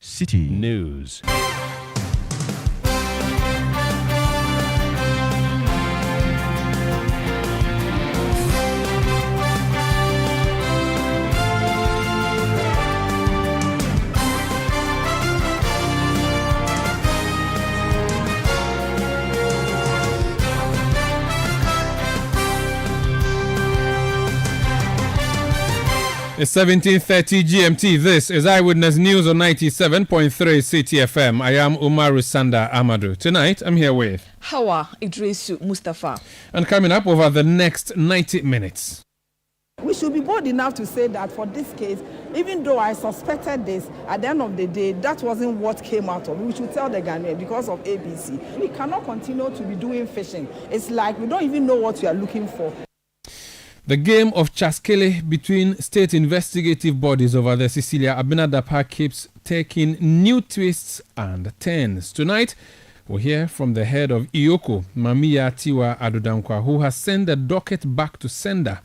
City News. It's 17:30 GMT. This is Eyewitness News on 97.3 Citi FM. I am Umaru Sanda Amadou. Tonight, I'm here with Hawa Idrisu Mustafa. And coming up over the next 90 minutes. We should be bold enough to say that for this case, even though I suspected this, at the end of the day, that wasn't what came out of it. We should tell the Ghanaians because of ABC. We cannot continue to be doing fishing. It's like we don't even know what we are looking for. The game of chaskele between state investigative bodies over the Cecilia Abinadapa keeps taking new twists and turns. Tonight, we'll hear from the head of IOCO, Mamiya Tiwa Adodankwa, who has sent the docket back to sender.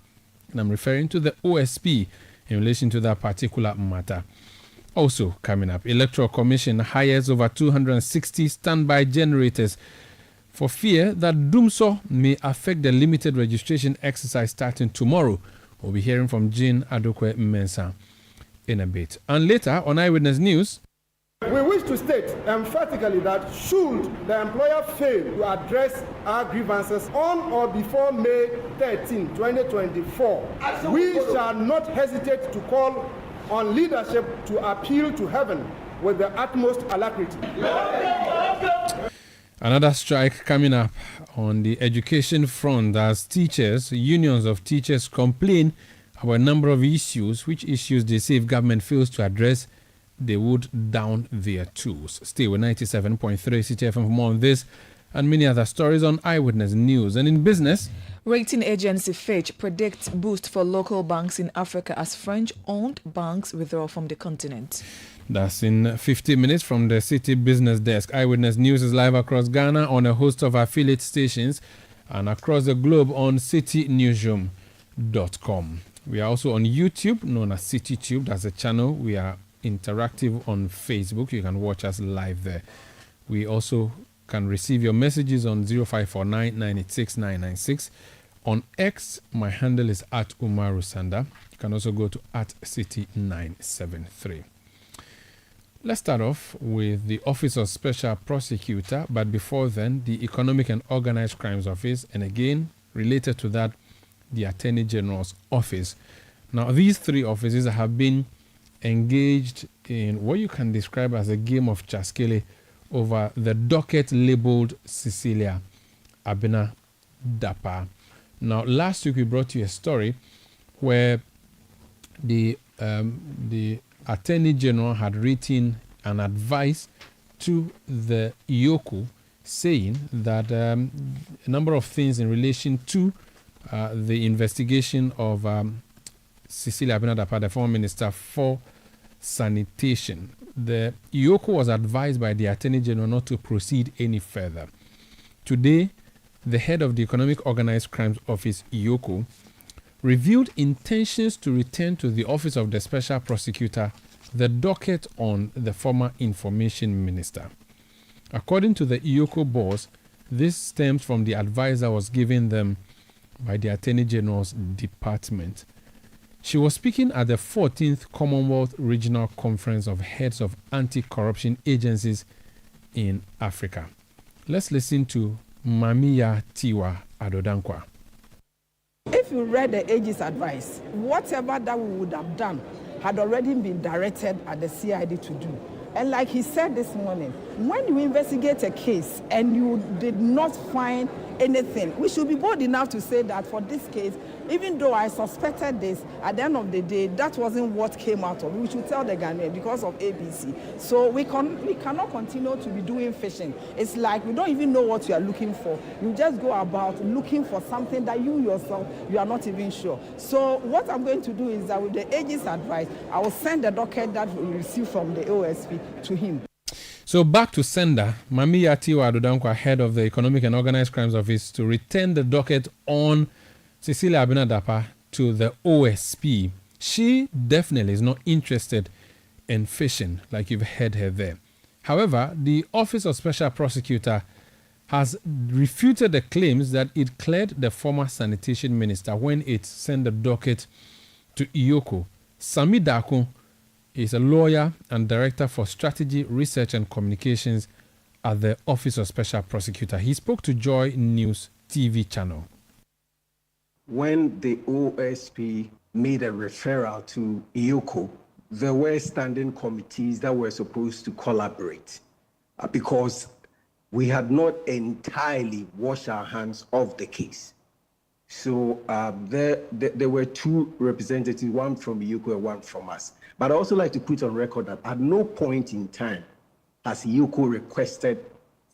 And I'm referring to the OSP in relation to that particular matter. Also coming up, Electoral Commission hires over 260 standby generators for fear that Dumso may affect the limited registration exercise starting tomorrow. We'll be hearing from Jean Adokwe Mensah in a bit. And later on Eyewitness News, we wish to state emphatically that should the employer fail to address our grievances on or before May 13, 2024, we shall not hesitate to call on leadership to appeal to heaven with the utmost alacrity. Another strike coming up on the education front as teachers, unions of teachers complain about a number of issues, which issues they say if government fails to address, they would down their tools. Stay with 97.3 Citi FM for more on this and many other stories on Eyewitness News. And in business, rating agency Fitch predicts boost for local banks in Africa as French-owned banks withdraw from the continent. That's in 50 minutes from the Citi Business Desk. Eyewitness News is live across Ghana on a host of affiliate stations and across the globe on citinewsroom.com. We are also on YouTube, known as CityTube. That's a channel. We are interactive on Facebook. You can watch us live there. We also can receive your messages on 0549 986 996. On X, my handle is at Umaru Sanda. You can also go to at City973. Let's start off with the Office of Special Prosecutor, but before then, the Economic and Organized Crimes Office, and again, related to that, the Attorney General's Office. Now, these three offices have been engaged in what you can describe as a game of chaskele over the docket labeled Cecilia Abinadapa. Now, last week we brought you a story where the Attorney General had written an advice to the IOCO saying that a number of things in relation to the investigation of Cecilia Abinadapa, the former Minister for Sanitation. The IOCO was advised by the Attorney General not to proceed any further. Today, the head of the Economic Organized Crimes Office, IOCO, revealed intentions to return to the Office of the Special Prosecutor the docket on the former Information Minister. According to the IOCO boss, this stems from the advice that was given them by the Attorney General's department. She was speaking at the 14th Commonwealth Regional Conference of Heads of Anti-Corruption Agencies in Africa. Let's listen to Mamiya Tiwa Adodankwa. If you read the AG's advice, whatever that we would have done had already been directed at the CID to do. And like he said this morning, when you investigate a case and you did not find anything, we should be bold enough to say that for this case, even though I suspected this, at the end of the day, that wasn't what came out of it. We should tell the Ghanaians because of ABC. So we cannot continue to be doing fishing. It's like we don't even know what you are looking for. You just go about looking for something that you yourself, you are not even sure. So what I'm going to do is that with the AG's advice, I will send the docket that we received from the OSP to him. So back to sender, Mamiya Tiwa Adodankwa, head of the Economic and Organized Crimes Office, to return the docket on Cecilia Abinadapa to the OSP. She definitely is not interested and fishing, like you've heard her there. However, the Office of Special Prosecutor has refuted the claims that it cleared the former sanitation minister when it sent the docket to Iyoko. Sami Dako is a lawyer and director for strategy, research and communications at the Office of Special Prosecutor. He spoke to Joy News TV channel. When the OSP made a referral to Iyoko, there were standing committees that were supposed to collaborate because we had not entirely washed our hands of the case. So there were two representatives, one from Iyoko and one from us. But I also like to put on record that at no point in time has Iyoko requested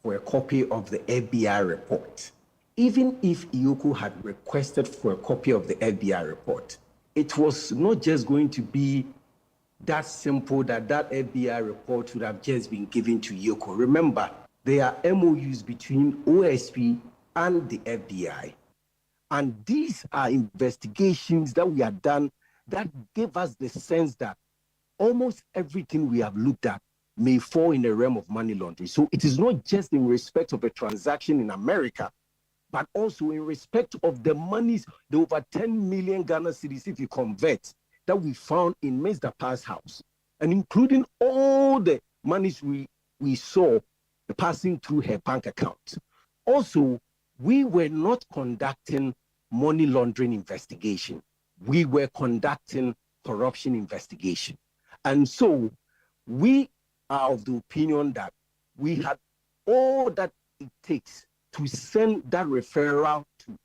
for a copy of the FBI report. Even if Iyoko had requested for a copy of the FBI report, it was not just going to be that simple that FBI report would have just been given to Iyoko. Remember, there are MOUs between OSP and the FBI. And these are investigations that we have done that give us the sense that almost everything we have looked at may fall in the realm of money laundering. So it is not just in respect of a transaction in America, but also in respect of the monies, the over 10 million Ghana cedis, if you convert, that we found in Mr. Parr's house, and including all the monies we saw passing through her bank account. Also, we were not conducting money laundering investigation. We were conducting corruption investigation. And so we are of the opinion that we had all that it takes to send that referral to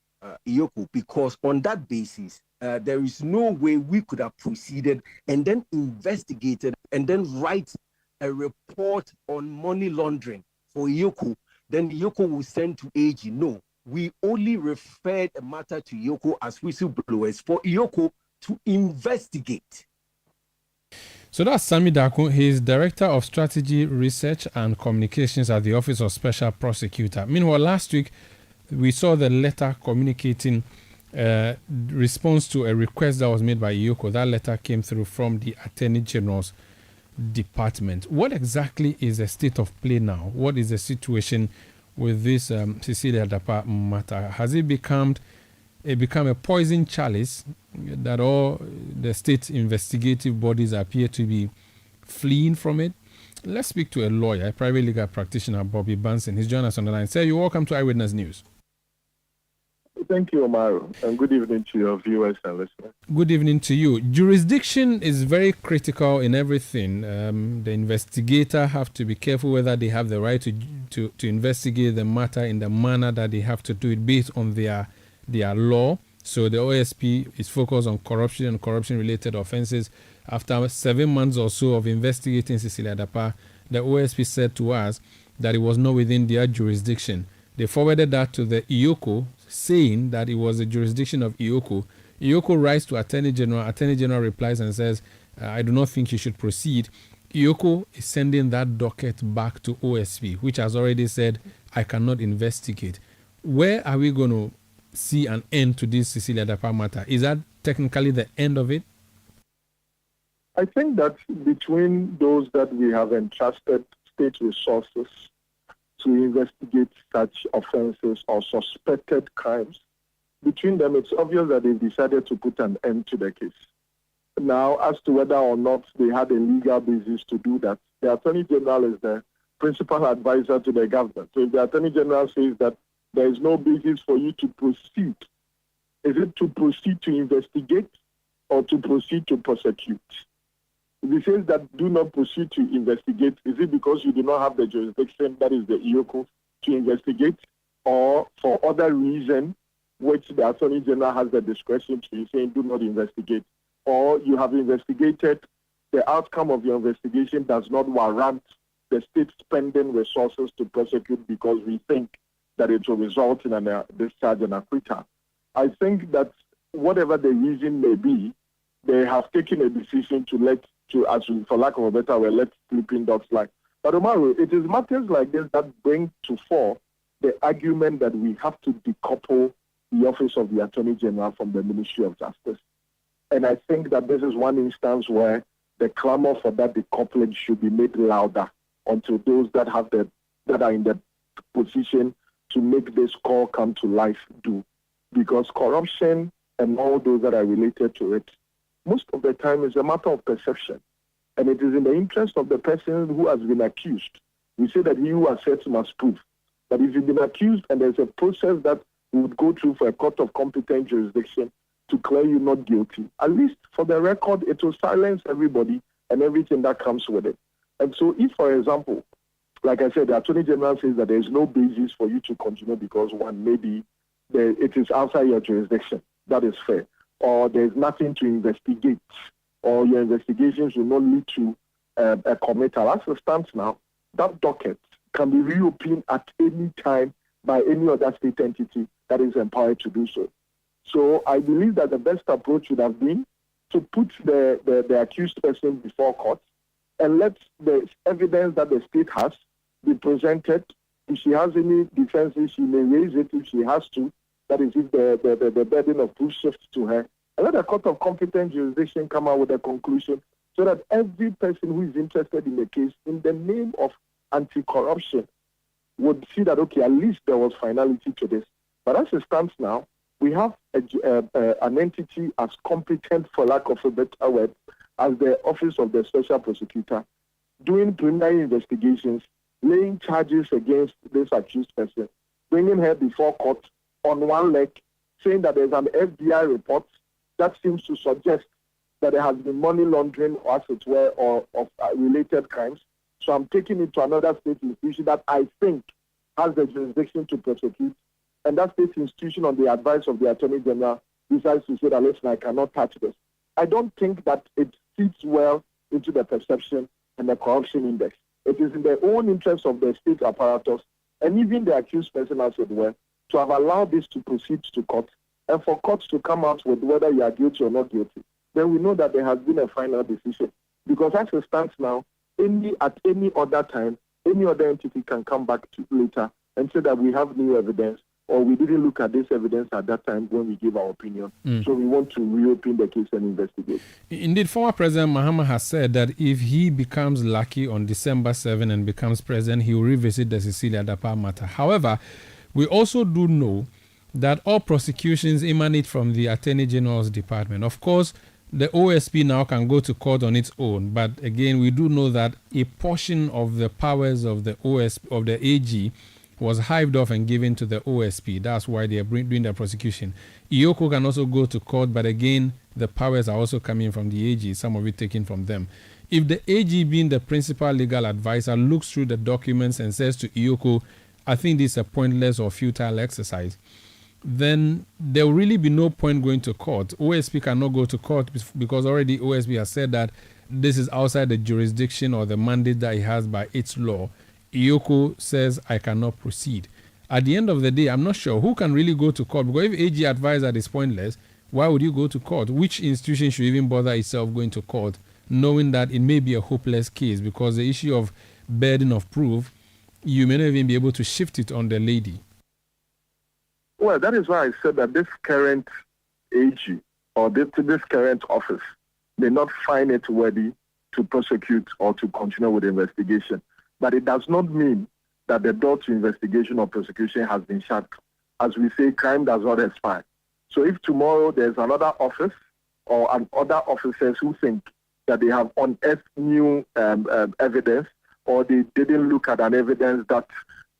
Iyoko, because on that basis, there is no way we could have proceeded and then investigated and then write a report on money laundering for Iyoko. Then Iyoko will send to AG. No, we only referred a matter to Iyoko as whistleblowers for Iyoko to investigate. So that's Sami Dako. He is Director of Strategy, Research and Communications at the Office of Special Prosecutor. Meanwhile, last week, we saw the letter communicating response to a request that was made by Iyoko. That letter came through from the Attorney General's department. What exactly is the state of play now? What is the situation with this Cecilia Dapa matter? Has it become a poison chalice that all the state investigative bodies appear to be fleeing from it? Let's speak to a lawyer, a private legal practitioner, Bobby Banson. He's joined us on the line. Sir, you're welcome to Eyewitness News. Thank you, Omar, and good evening to your viewers and listeners. Good evening to you. Jurisdiction is very critical in everything. The investigator have to be careful whether they have the right to investigate the matter in the manner that they have to do it based on their law. So the OSP is focused on corruption and corruption-related offenses. After 7 months or so of investigating Cecilia Dapa, the OSP said to us that it was not within their jurisdiction. They forwarded that to the Iyoko, saying that it was the jurisdiction of Iyoko. Iyoko writes to Attorney General. Attorney General replies and says, I do not think you should proceed. Iyoko is sending that docket back to OSP, which has already said, I cannot investigate. Where are we going to see an end to this Cecilia Dapa matter? Is that technically the end of it? I think that between those that we have entrusted state resources to investigate such offenses or suspected crimes, between them, it's obvious that they've decided to put an end to the case. Now, as to whether or not they had a legal basis to do that, the Attorney General is the principal advisor to the government. So if the Attorney General says that there is no basis for you to proceed, is it to proceed to investigate or to proceed to prosecute? If he says that do not proceed to investigate, is it because you do not have the jurisdiction, that is the Iyoko, to investigate, or for other reason, which the Attorney General has the discretion to say do not investigate, or you have investigated, the outcome of your investigation does not warrant the state spending resources to prosecute because we think that it will result in a discharge and acquittal. I think that whatever the reason may be, they have taken a decision for lack of a better word, let sleeping dogs lie. But Omaro, it is matters like this that bring to fore the argument that we have to decouple the Office of the Attorney General from the Ministry of Justice. And I think that this is one instance where the clamor for that decoupling should be made louder until those that are in the position to make this call come to life do. Because corruption and all those that are related to it, most of the time is a matter of perception. And it is in the interest of the person who has been accused. We say that he who asserts must prove. But if you've been accused and there's a process that we would go through for a court of competent jurisdiction to declare you not guilty, at least for the record, it will silence everybody and everything that comes with it. And so if, for example, like I said, the Attorney General says that there is no basis for you to continue because one, maybe it is outside your jurisdiction. That is fair. Or there is nothing to investigate, or your investigations will not lead to a committal. As it stands now, that docket can be reopened at any time by any other state entity that is empowered to do so. So I believe that the best approach would have been to put the accused person before court and let the evidence that the state has be presented. If she has any defenses, she may raise it if she has to. That is, if the burden of proof shifts to her. And let the court of competent jurisdiction come out with a conclusion so that every person who is interested in the case, in the name of anti-corruption, would see that, okay, at least there was finality to this. But as it stands now, we have an entity as competent, for lack of a better word, as the Office of the Special Prosecutor, doing preliminary investigations, laying charges against this accused person, bringing her before court on one leg, saying that there's an FBI report that seems to suggest that there has been money laundering, or as it were, or of related crimes. So I'm taking it to another state institution that I think has the jurisdiction to prosecute. And that state institution, on the advice of the Attorney General, decides to say that, listen, I cannot touch this. I don't think that it fits well into the perception and the corruption index. It is in the own interest of the state apparatus and even the accused person, as it were, to have allowed this to proceed to court and for courts to come out with whether you are guilty or not guilty. Then we know that there has been a final decision. Because as it stands now, at any other time, any other entity can come back to later and say that we have new evidence, or we didn't look at this evidence at that time when we gave our opinion. So we want to reopen the case and investigate. Indeed, former President Mahama has said that if he becomes lucky on December 7 and becomes president, he will revisit the Cecilia Dapa matter. However, we also do know that all prosecutions emanate from the Attorney General's department. Of course, the OSP now can go to court on its own, but again, we do know that a portion of the powers of the AG was hived off and given to the OSP. That's why they are doing the prosecution. EOCO can also go to court, but again, the powers are also coming from the AG, some of it taken from them. If the AG, being the principal legal advisor, looks through the documents and says to EOCO, I think this is a pointless or futile exercise, then there will really be no point going to court. OSP cannot go to court because already OSP has said that this is outside the jurisdiction or the mandate that it has by its law. EOCO says, I cannot proceed. At the end of the day, I'm not sure who can really go to court, because if AG advised that it's pointless, why would you go to court? Which institution should even bother itself going to court, knowing that it may be a hopeless case? Because the issue of burden of proof, you may not even be able to shift it on the lady. Well, that is why I said that this current AG or this current office may not find it worthy to prosecute or to continue with the investigation. But it does not mean that the door to investigation or prosecution has been shut. As we say, crime does not expire. So if tomorrow there's another office or other officers who think that they have unearthed new evidence, or they didn't look at an evidence that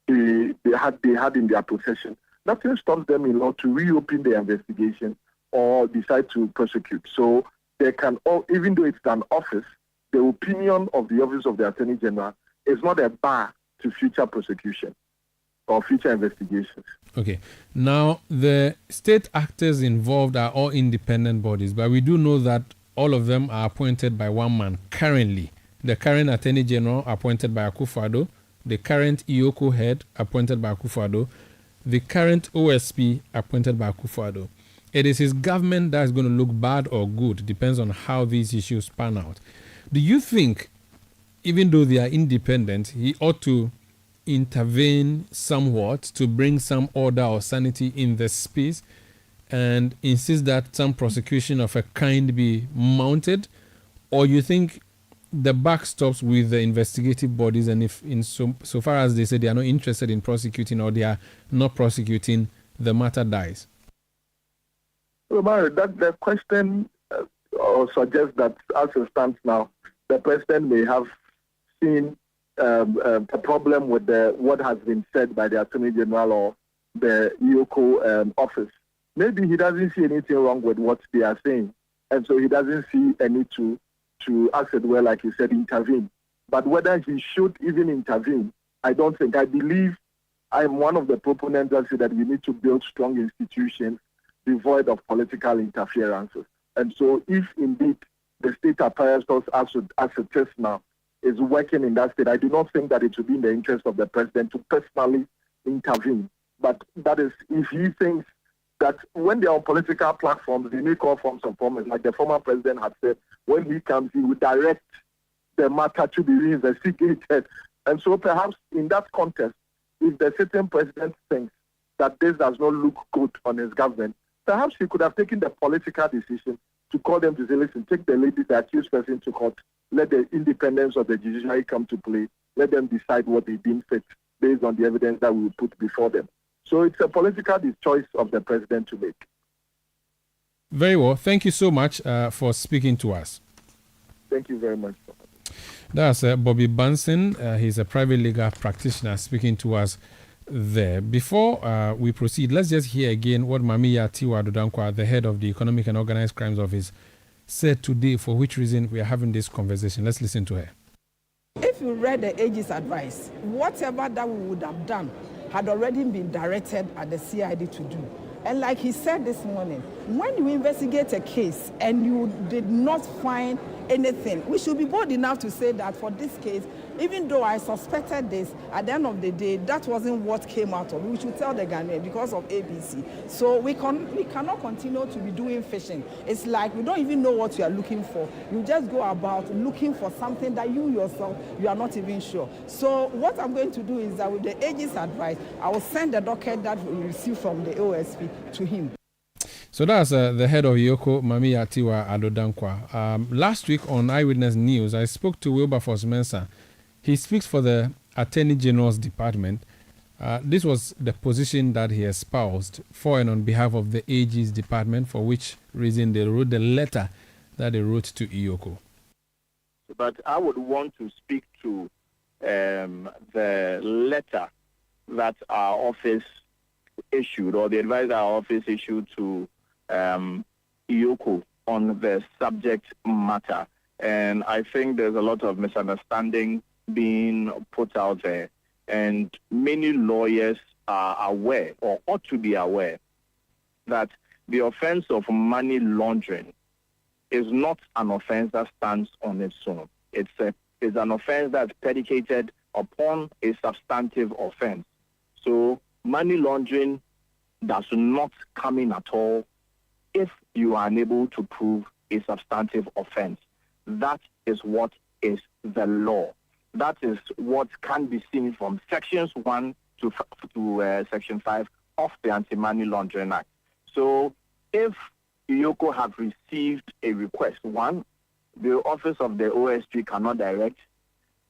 they had in their possession, nothing stops them in law to reopen the investigation or decide to prosecute. So they can, even though it's an office, the opinion of the Office of the Attorney General is not a bar to future prosecution or future investigations. Okay. Now, the state actors involved are all independent bodies, but we do know that all of them are appointed by one man currently. The current Attorney General appointed by Akufo-Addo, the current EOCO head appointed by Akufo-Addo, the current OSP appointed by Akufo-Addo. It is his government that is going to look bad or good, depends on how these issues pan out. Do you think, even though they are independent, he ought to intervene somewhat to bring some order or sanity in the space and insist that some prosecution of a kind be mounted? Or you think the buck stops with the investigative bodies, and if in so far as they say they are not interested in prosecuting or they are not prosecuting, the matter dies? Well, Mario, that the question or suggests that as it stands now, the president may have seen a problem with what has been said by the Attorney General or the EOCO office. Maybe he doesn't see anything wrong with what they are saying, and so he doesn't see a need to as it were, like he said, intervene. But whether he should even intervene, I don't think. I believe I'm one of the proponents that say that we need to build strong institutions devoid of political interferences. And so if indeed the state apparatus as it is now is working in that state, I do not think that it would be in the interest of the president to personally intervene. But that is if he thinks that when they are on political platforms, they make all forms of promise. Like the former president had said, when he comes, he would direct the matter to be reinvestigated. And so perhaps in that context, if the sitting president thinks that this does not look good on his government, perhaps he could have taken the political decision to call them to say, listen, take the accused person to court, let the independence of the judiciary come to play, let them decide what they deem fit based on the evidence that we will put before them. So it's a political choice of the president to make. Very well. Thank you so much for speaking to us. Thank you very much. That's Bobby Bunsen. He's a private legal practitioner speaking to us there. Before we proceed, let's just hear again what Mamiya Tiwa Adodankwa, the head of the Economic and Organized Crimes Office, said today, for which reason we are having this conversation. Let's listen to her. If you read the AG's advice, whatever that we would have done had already been directed at the CID to do. And like he said this morning, when you investigate a case and you did not find anything, we should be bold enough to say that for this case, even though I suspected this, at the end of the day, that wasn't what came out of it. We should tell the Ghanaian because of ABC. So we cannot continue to be doing fishing. It's like we don't even know what you are looking for. You just go about looking for something that you yourself, you are not even sure. So what I'm going to do is that with the AG's advice, I will send the docket that we received from the OSP to him. So that's the head of EOCO, Mamiya Tiwa Adodankwa. Last week on Eyewitness News, I spoke to Wilberforce Mensah. He speaks for the Attorney General's Department. This was the position that he espoused for and on behalf of the AG's department, for which reason they wrote the letter that they wrote to EOCO. But I would want to speak to the letter that our office issued, or the advice our office issued to EOCO on the subject matter. And I think there's a lot of misunderstanding being put out there. And many lawyers are aware, or ought to be aware, that the offense of money laundering is not an offense that stands on its own. It's an offense that's predicated upon a substantive offense. So money laundering does not come in at all if you are unable to prove a substantive offense. That is what is the law. That is what can be seen from sections 1 to section 5 of the Anti-Money Laundering Act. So if EOCO have received a request, one, the office of the OSP cannot direct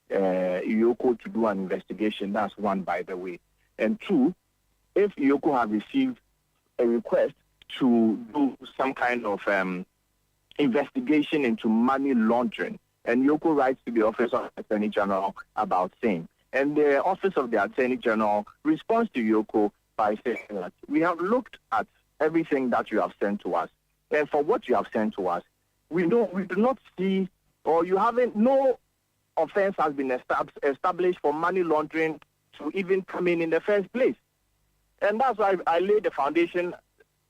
EOCO to do an investigation. That's one, by the way. And two, if EOCO have received a request to do some kind of investigation into money laundering, and EOCO writes to the Office of the Attorney General about same, and the Office of the Attorney General responds to EOCO by saying that we have looked at everything that you have sent to us, and for what you have sent to us, we do not see, or no offense has been established for money laundering to even come in the first place. And that's why I laid the foundation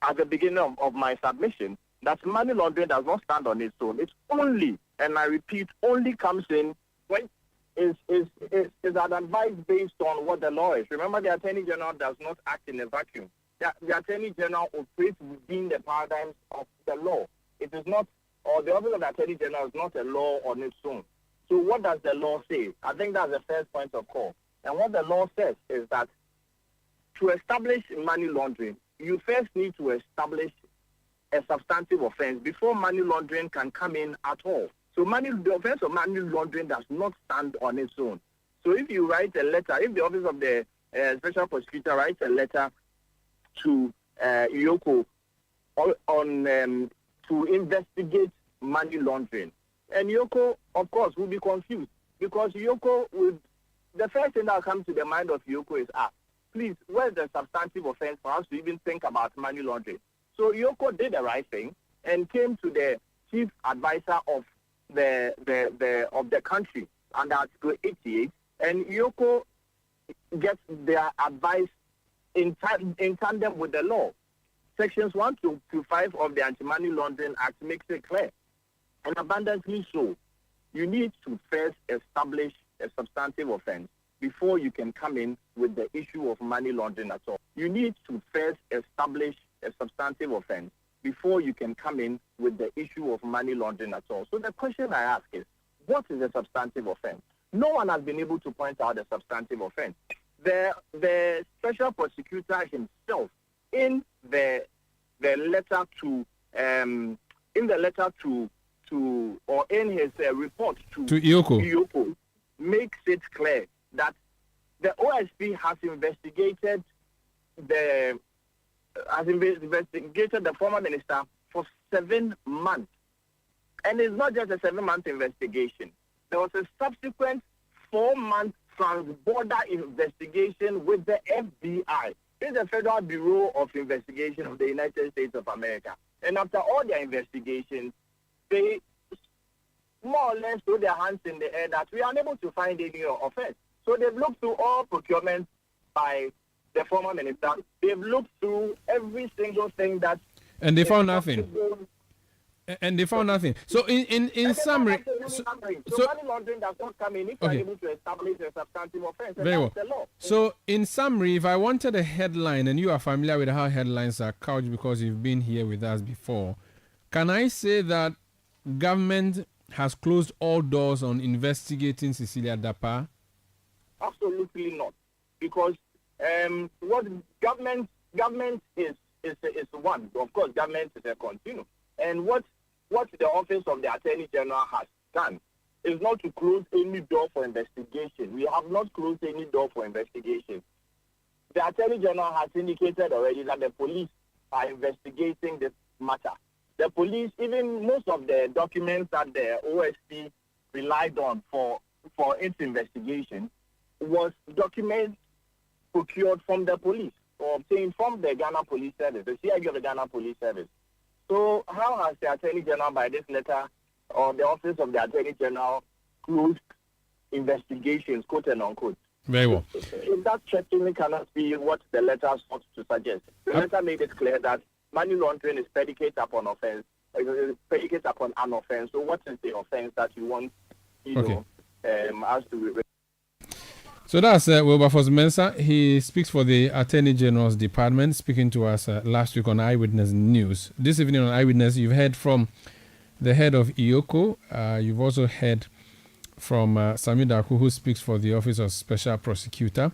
at the beginning of my submission, that money laundering does not stand on its own. It's only, and I repeat, only comes in when is an advice based on what the law is. Remember, the Attorney General does not act in a vacuum. The Attorney General operates within the paradigms of the law. It is not, or the Office of the Attorney General is not a law on its own. So what does the law say? I think that's the first point of call. And what the law says is that to establish money laundering, you first need to establish a substantive offense before money laundering can come in at all. So the offense of money laundering does not stand on its own. So if you write a letter, if the office of the special prosecutor writes a letter to IOCO on to investigate money laundering, and IOCO, of course, will be confused because IOCO would. The first thing that will come to the mind of IOCO is, please, where's the substantive offense for us to even think about money laundering? So IOCO did the right thing and came to the chief advisor of the country under Article 88, and IOCO gets their advice in tandem with the law. Sections 1 to 5 of the Anti-Money Laundering Act makes it clear, and abundantly so. You need to first establish a substantive offense before you can come in with the issue of money laundering at all. You need to first establish a substantive offense before you can come in with the issue of money laundering at all. So the question I ask is, what is a substantive offense? No one has been able to point out a substantive offense. The special prosecutor himself, in the letter to or in his report to IOCO, makes it clear that the OSP has investigated the former minister for 7 months. And it's not just a 7-month investigation. There was a subsequent 4-month trans-border investigation with the FBI. It's the Federal Bureau of Investigation of the United States of America. And after all their investigations, they more or less threw their hands in the air that we are unable to find any offense. So they've looked through all procurements by the former minister. They've looked through every single thing that... And they found nothing. So in summary... So money laundering does not come in if you are able to establish a substantive offense. Very well. The law. So in summary, if I wanted a headline, and you are familiar with how headlines are couched because you've been here with us before, can I say that government has closed all doors on investigating Cecilia Dapaah? Absolutely not, because what government is one. Of course, government is a continuum, and what the office of the Attorney General has done is not to close any door for investigation. We have not closed any door for investigation. The Attorney General has indicated already that the police are investigating this matter. The police, even most of the documents that the OSP relied on for its investigation was documents procured from the police or obtained from the Ghana Police Service, the CID of the Ghana Police Service. So how has the Attorney General, by this letter, or the Office of the Attorney General, closed investigations, quote and unquote? Very well. That certainly cannot be what the letter sought to suggest. The letter made it clear that money laundering is predicated upon offense, predicated upon an offense. So what is the offense that you want, us to... So that's Wilberforce Mensah. He speaks for the Attorney General's Department, speaking to us last week on Eyewitness News. This evening on Eyewitness, you've heard from the head of IOCO. You've also heard from Sami Daku, who speaks for the Office of Special Prosecutor.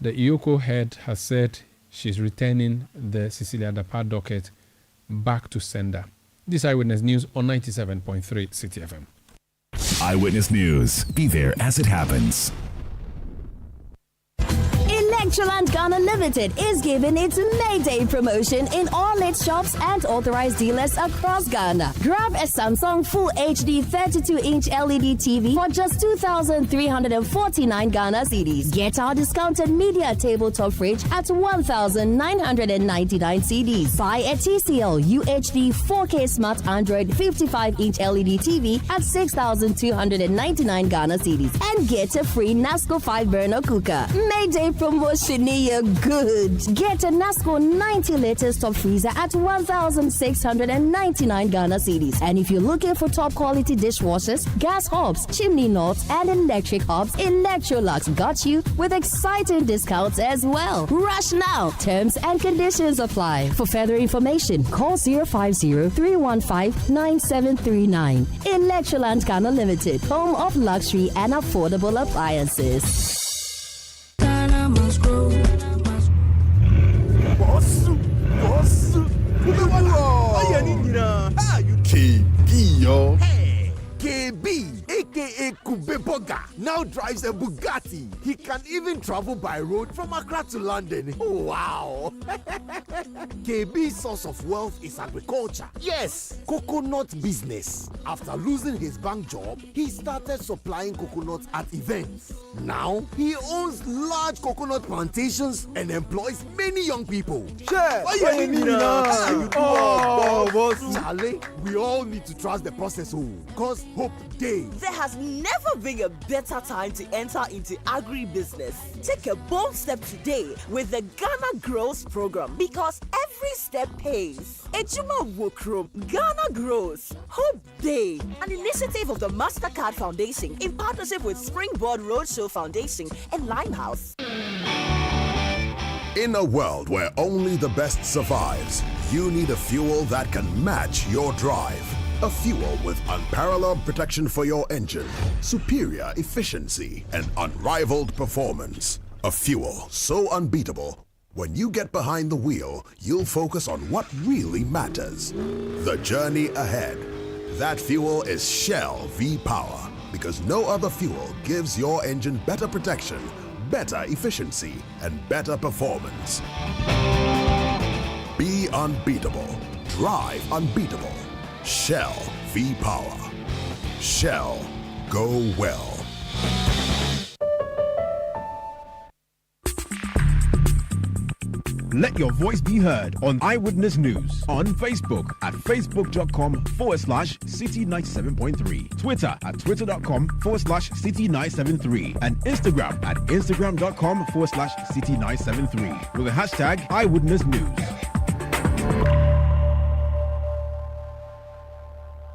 The IOCO head has said she's returning the Cecilia Dapaah docket back to sender. This Eyewitness News on 97.3 Citi FM. Eyewitness News. Be there as it happens. Electroland Ghana Limited is giving its May Day promotion in all its shops and authorized dealers across Ghana. Grab a Samsung Full HD 32-inch LED TV for just 2,349 Ghana cedis. Get our discounted media tabletop fridge at 1,999 cedis. Buy a TCL UHD 4K Smart Android 55-inch LED TV at 6,299 Ghana cedis. And get a free NASCO 5-burner cooker. May Day promotion good. Get a NASCO 90 liters top freezer at 1,699 Ghana cedis. And if you're looking for top quality dishwashers, gas hobs, chimney knots, and electric hobs, Electrolux got you with exciting discounts as well. Rush now. Terms and conditions apply. For further information, call 050-315-9739. Electroland Ghana Limited, home of luxury and affordable appliances. KB, yo. Hey, Kubeboga now drives a Bugatti. He can even travel by road from Accra to London. Wow! KB's source of wealth is agriculture. Yes, coconut business. After losing his bank job, he started supplying coconuts at events. Now, he owns large coconut plantations and employs many young people. Charlie, we all need to trust the process, because hope days. There has never been a better time to enter into agribusiness. Take a bold step today with the Ghana Grows program, because every step pays. Ejuma Wokrom, Ghana Grows, Hope Day, an initiative of the MasterCard Foundation in partnership with Springboard Roadshow Foundation and Limehouse. In a world where only the best survives, you need a fuel that can match your drive. A fuel with unparalleled protection for your engine, superior efficiency, and unrivaled performance. A fuel so unbeatable, when you get behind the wheel, you'll focus on what really matters. The journey ahead. That fuel is Shell V-Power, because no other fuel gives your engine better protection, better efficiency, and better performance. Be unbeatable. Drive unbeatable. Shell V-Power. Shell, go well. Let your voice be heard on Eyewitness News on Facebook at facebook.com/Citi97.3, Twitter at twitter.com/Citi973, and Instagram at instagram.com/Citi973 with the hashtag Eyewitness News.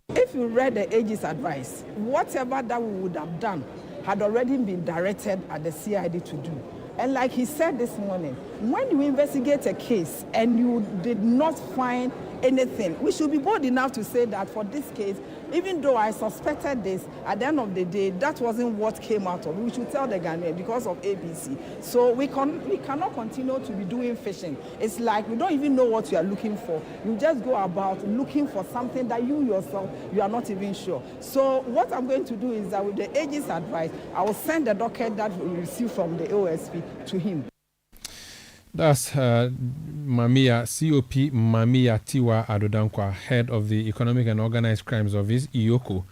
If you read the AG's advice, whatever that we would have done had already been directed at the CID to do. And like he said this morning, when you investigate a case and you did not find anything, we should be bold enough to say that for this case, even though I suspected this, at the end of the day, that wasn't what came out of it. We should tell the Ghanaians because of ABC. So we cannot continue to be doing fishing. It's like we don't even know what you are looking for. You just go about looking for something that you yourself, you are not even sure. So what I'm going to do is that with the AG's advice, I will send the docket that we received from the OSP to him. That's Mamia, COP Mamia Tiwa Adodankwa, head of the Economic and Organized Crimes Office, IOCO,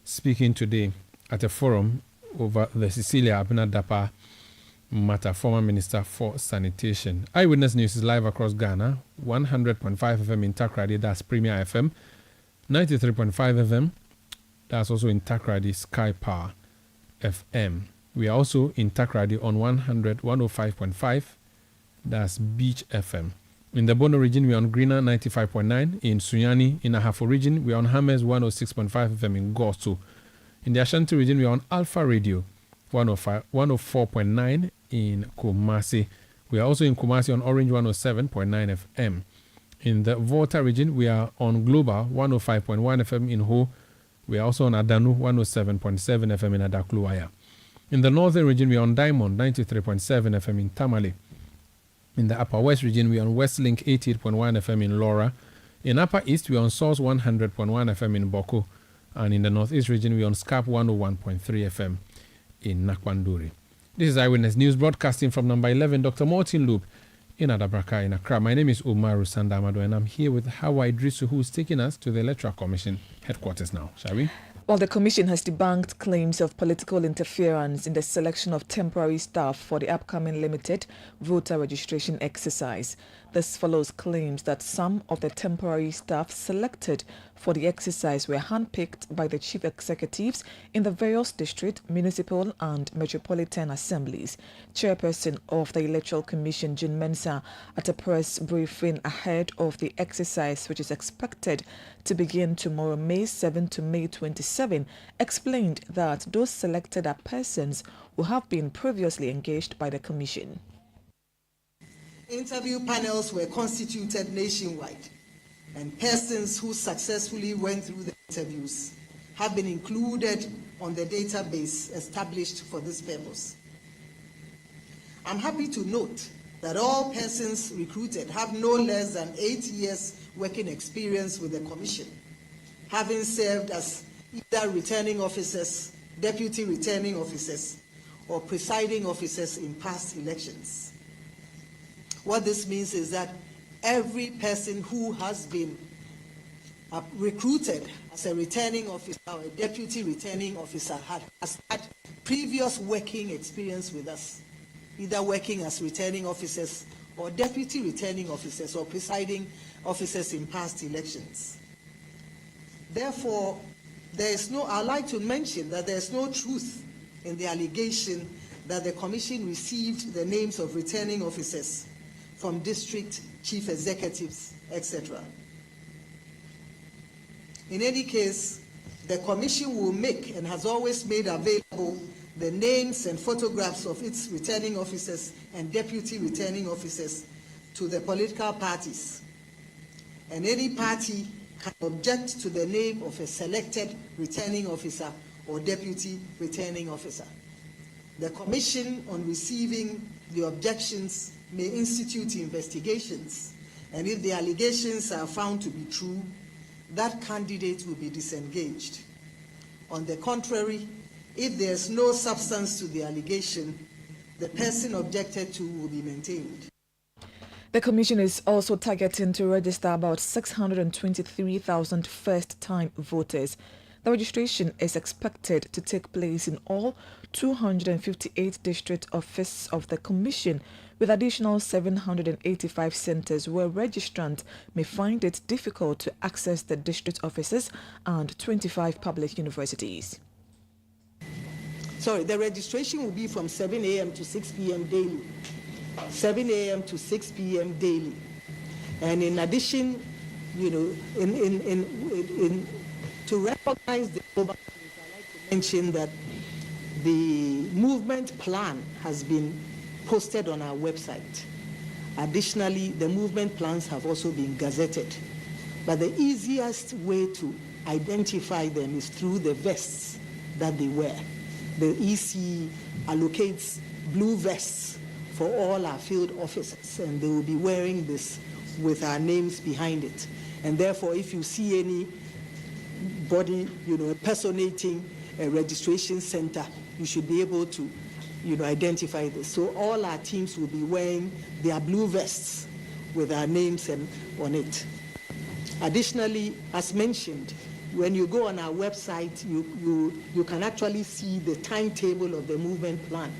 speaking today at a forum over the Cecilia Abinadapa matter, former Minister for Sanitation. Eyewitness News is live across Ghana, 100.5 FM in Takrady, that's Premier FM, 93.5 FM, that's also in Takrady, Sky Power FM. We are also in Takrady on 105.5, that's Beach FM. In the Bono region, we're on Greener 95.9. In Sunyani, in Ahafo region, we're on Hammers 106.5 FM in Gosto. In the Ashanti region, we're on Alpha Radio 104.9 in Kumasi. We are also in Kumasi on Orange 107.9 FM. In the Volta region, we are on Global 105.1 FM in Ho. We are also on Adanu 107.7 FM in Adakluwaya. In the Northern region, we are on Diamond 93.7 FM in Tamale. In the Upper West region, we are on Westlink 88.1 FM in Laura. In Upper East, we are on Source 100.1 FM in Boko. And in the Northeast region, we are on Scarp 101.3 FM in Nakwanduri. This is Eyewitness News, broadcasting from number 11, Dr. Martin Loop in Adabraka in Accra. My name is Umaru Sandamado, and I'm here with Hawa Idrisu, who is taking us to the Electoral Commission headquarters now. Shall we? Well, the Commission has debunked claims of political interference in the selection of temporary staff for the upcoming limited voter registration exercise. This follows claims that some of the temporary staff selected for the exercise were handpicked by the chief executives in the various district, municipal and metropolitan assemblies. Chairperson of the Electoral Commission, June Mensah, at a press briefing ahead of the exercise, which is expected to begin tomorrow, May 7 to May 27, explained that those selected are persons who have been previously engaged by the Commission. Interview panels were constituted nationwide, and persons who successfully went through the interviews have been included on the database established for this purpose. I'm happy to note that all persons recruited have no less than 8 years working experience with the Commission, having served as either returning officers, deputy returning officers, or presiding officers in past elections. What this means is that every person who has been recruited as a returning officer or a deputy returning officer has had previous working experience with us, either working as returning officers or deputy returning officers or presiding officers in past elections. Therefore, I'd like to mention that there is no truth in the allegation that the Commission received the names of returning officers from district chief executives, etc. In any case, the Commission will make and has always made available the names and photographs of its returning officers and deputy returning officers to the political parties. And any party can object to the name of a selected returning officer or deputy returning officer. The Commission, on receiving the objections, may institute investigations, and if the allegations are found to be true, that candidate will be disengaged. On the contrary, if there is no substance to the allegation, the person objected to will be maintained. The Commission is also targeting to register about 623,000 first-time voters. The registration is expected to take place in all 258 district offices of the Commission, with additional 785 centres where registrants may find it difficult to access the district offices, and 25 public universities. The registration will be from 7 a.m. to 6 p.m. daily. 7 a.m. to 6 p.m. daily. And in addition, to recognize the global, I'd like to mention that the movement plan has been posted on our website. Additionally, the movement plans have also been gazetted. But the easiest way to identify them is through the vests that they wear. The EC allocates blue vests for all our field officers, and they will be wearing this with our names behind it. And therefore, if you see anybody, personating a registration center, you should be able to, identify this. So all our teams will be wearing their blue vests with our names on it. Additionally, as mentioned, when you go on our website, you can actually see the timetable of the movement plan.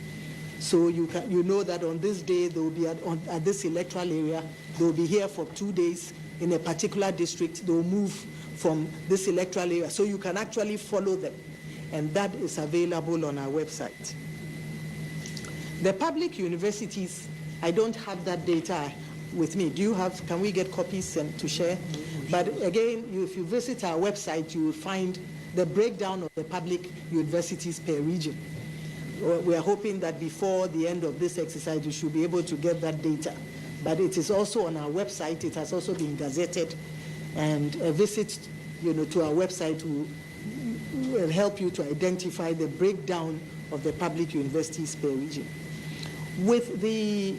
So you know that on this day they will be at this electoral area. They will be here for 2 days in a particular district. They will move from this electoral area, so you can actually follow them, and that is available on our website. The public universities, I don't have that data with me. Do you have? Can we get copies to share? But again, if you visit our website, you will find the breakdown of the public universities per region. We are hoping that before the end of this exercise, you should be able to get that data. But it is also on our website. It has also been gazetted, and a visit, to our website will help you to identify the breakdown of the public universities per region. With the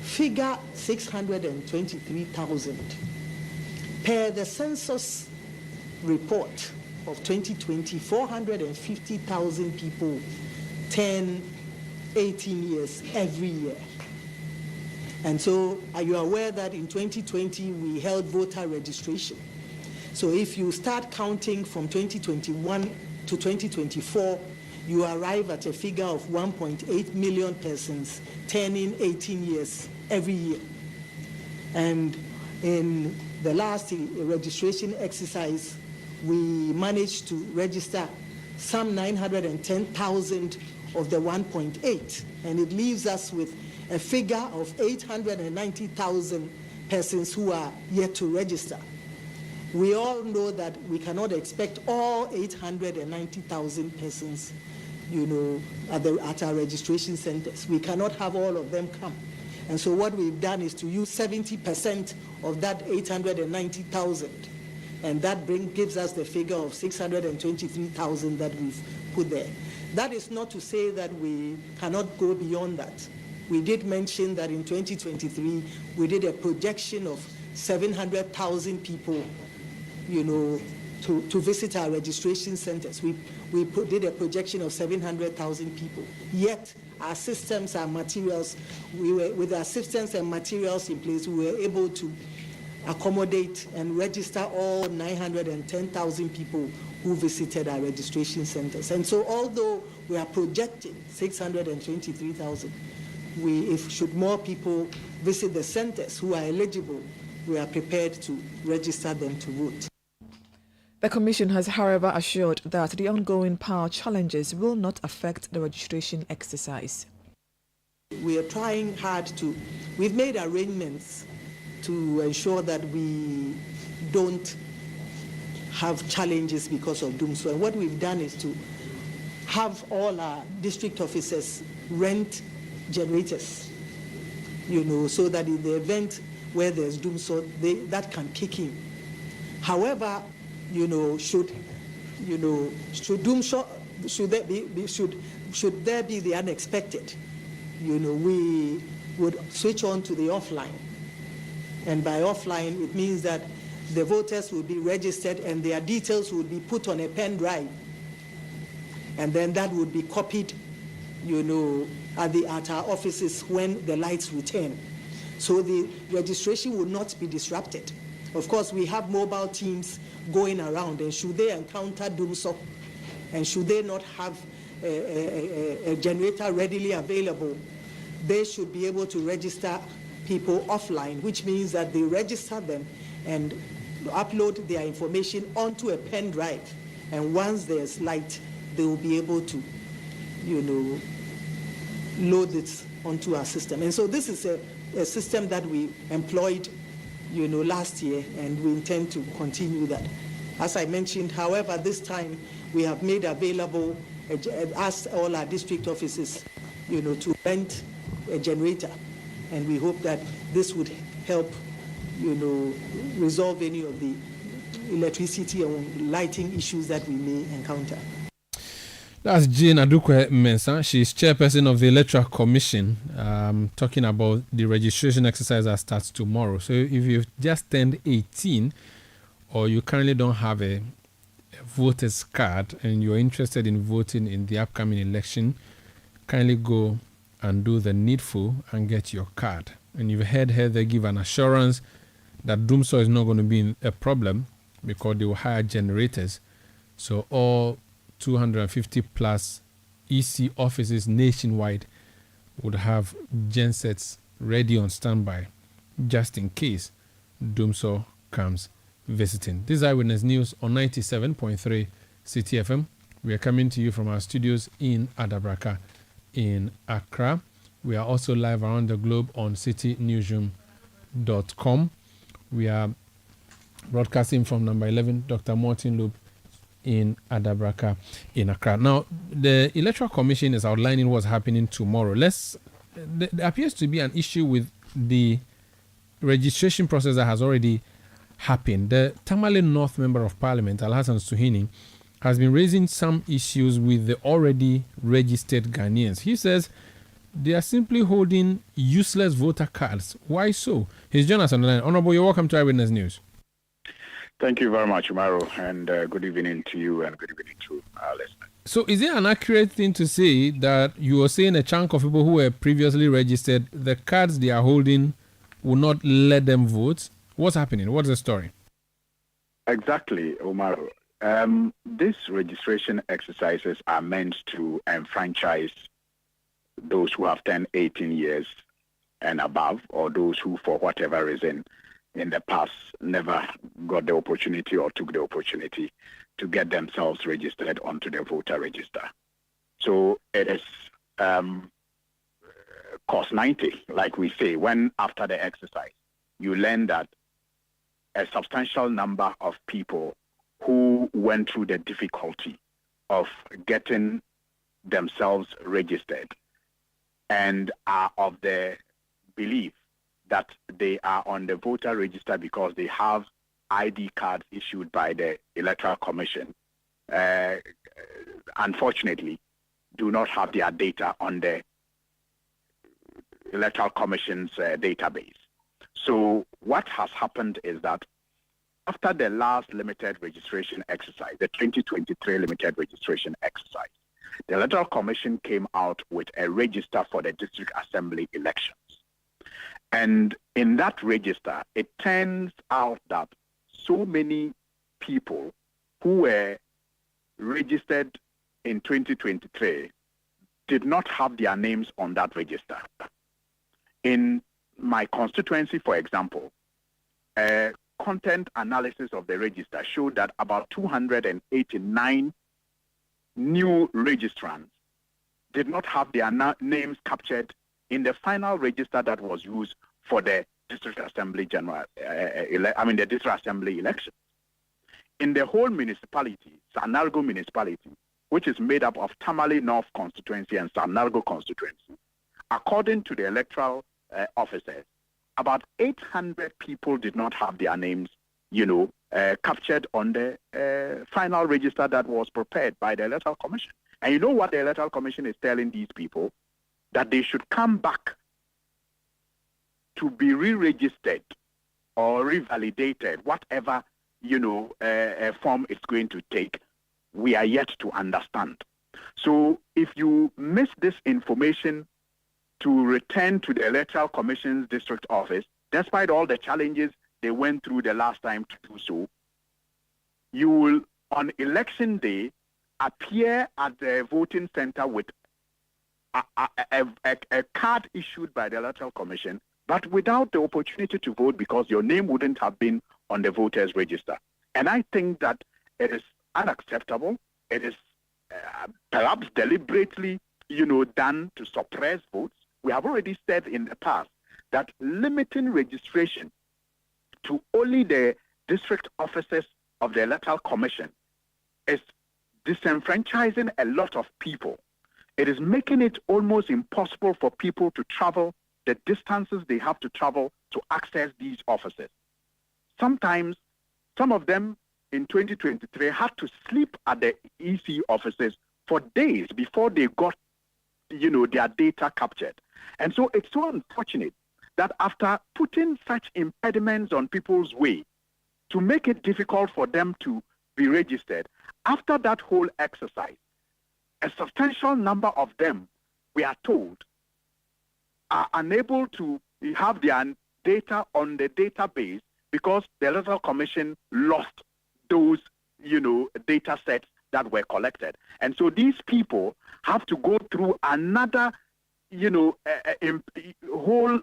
figure 623,000 per the census report of 2020, 450,000 people 10, 18 years every year. And so, are you aware that in 2020 we held voter registration? So if you start counting from 2021 to 2024, you arrive at a figure of 1.8 million persons turning 18 years every year. And in the last registration exercise, we managed to register some 910,000 of the 1.8, and it leaves us with a figure of 890,000 persons who are yet to register. We all know that we cannot expect all 890,000 persons, at our registration centers. We cannot have all of them come. And so what we've done is to use 70% of that 890,000, and that gives us the figure of 623,000 that we've put there. That is not to say that we cannot go beyond that. We did mention that in 2023, we did a projection of 700,000 people, to visit our registration centers. We did a projection of 700,000 people. Yet our systems and materials, with our systems and materials in place, we were able to accommodate and register all 910,000 people who visited our registration centers. And so although we are projecting 623,000, should more people visit the centers who are eligible, we are prepared to register them to vote. The Commission has, however, assured that the ongoing power challenges will not affect the registration exercise. We are trying hard we've made arrangements to ensure that we don't have challenges because of doom. So what we've done is to have all our district officers rent generators, so that in the event where there's doom, that can kick in. However, should there be the unexpected, we would switch on to the offline. And by offline, it means that the voters will be registered and their details will be put on a pen drive. And then that would be copied, at our offices when the lights return. So the registration will not be disrupted. Of course, we have mobile teams going around, and should they encounter doomsday, and should they not have a generator readily available, they should be able to register people offline, which means that they register them and upload their information onto a pen drive. And once there's light, they will be able to, load it onto our system. And so this is a system that we employed last year, and we intend to continue that. As I mentioned, however, this time we have made available, asked all our district offices, to rent a generator, and we hope that this would help, resolve any of the electricity or lighting issues that we may encounter. That's Jane Adukwe Mensah. She's chairperson of the Electoral Commission, talking about the registration exercise that starts tomorrow. So if you've just turned 18 or you currently don't have a voter's card and you're interested in voting in the upcoming election, kindly go and do the needful and get your card. And you've heard her, they give an assurance that doomsday is not going to be a problem because they will hire generators. So all 250 plus EC offices nationwide would have gensets ready on standby just in case doomsday comes visiting. This is Eyewitness News on 97.3 Citi FM. We are coming to you from our studios in Adabraka in Accra. We are also live around the globe on citynewsroom.com. We are broadcasting from number 11 Dr. Martin Loop in Adabraka in Accra. Now, the Electoral Commission is outlining what's happening tomorrow. There appears to be an issue with the registration process that has already happened. The Tamale North Member of Parliament, Alhassan Suhini, has been raising some issues with the already registered Ghanaians. He says they are simply holding useless voter cards. Why so? He's joined us on the line. Honorable, you're welcome to Eyewitness News. Thank you very much, Umaru, and good evening to you and good evening to our listeners. So is it an accurate thing to say that you are saying a chunk of people who were previously registered, the cards they are holding will not let them vote? What's happening? What's the story? Exactly, Umaru. These registration exercises are meant to enfranchise those who have turned 18 years and above, or those who, for whatever reason, in the past never got the opportunity or took the opportunity to get themselves registered onto the voter register. So it is cost 90, like we say, when after the exercise, you learn that a substantial number of people who went through the difficulty of getting themselves registered and are of the belief that they are on the voter register because they have ID cards issued by the Electoral Commission, unfortunately, do not have their data on the Electoral Commission's database. So what has happened is that after the last limited registration exercise, the 2023 limited registration exercise, the Electoral Commission came out with a register for the district assembly elections. And in that register, it turns out that so many people who were registered in 2023 did not have their names on that register. In my constituency, for example, content analysis of the register showed that about 289 new registrants did not have their names captured in the final register that was used for the district assembly the district assembly election. In the whole municipality, Sanargo municipality, which is made up of Tamale North constituency and Sanargo constituency, according to the electoral officers, about 800 people did not have their names, captured on the final register that was prepared by the Electoral Commission. And you know what the Electoral Commission is telling these people? That they should come back to be re-registered or revalidated, whatever, form it's going to take. We are yet to understand. So if you miss this information to return to the Electoral Commission's district office, despite all the challenges they went through the last time to do so, you will, on election day, appear at the voting center with a card issued by the Electoral Commission, but without the opportunity to vote because your name wouldn't have been on the voters' register. And I think that it is unacceptable. It is perhaps deliberately, done to suppress votes. We have already said in the past that limiting registration to only the district officers of the Electoral Commission is disenfranchising a lot of people. It is making it almost impossible for people to travel the distances they have to travel to access these offices. Sometimes, some of them in 2023 had to sleep at the EC offices for days before they got, their data captured. And so it's so unfortunate that after putting such impediments on people's way to make it difficult for them to be registered, after that whole exercise, a substantial number of them, we are told, are unable to have their data on the database because the Electoral Commission lost those, data sets that were collected. And so these people have to go through another, whole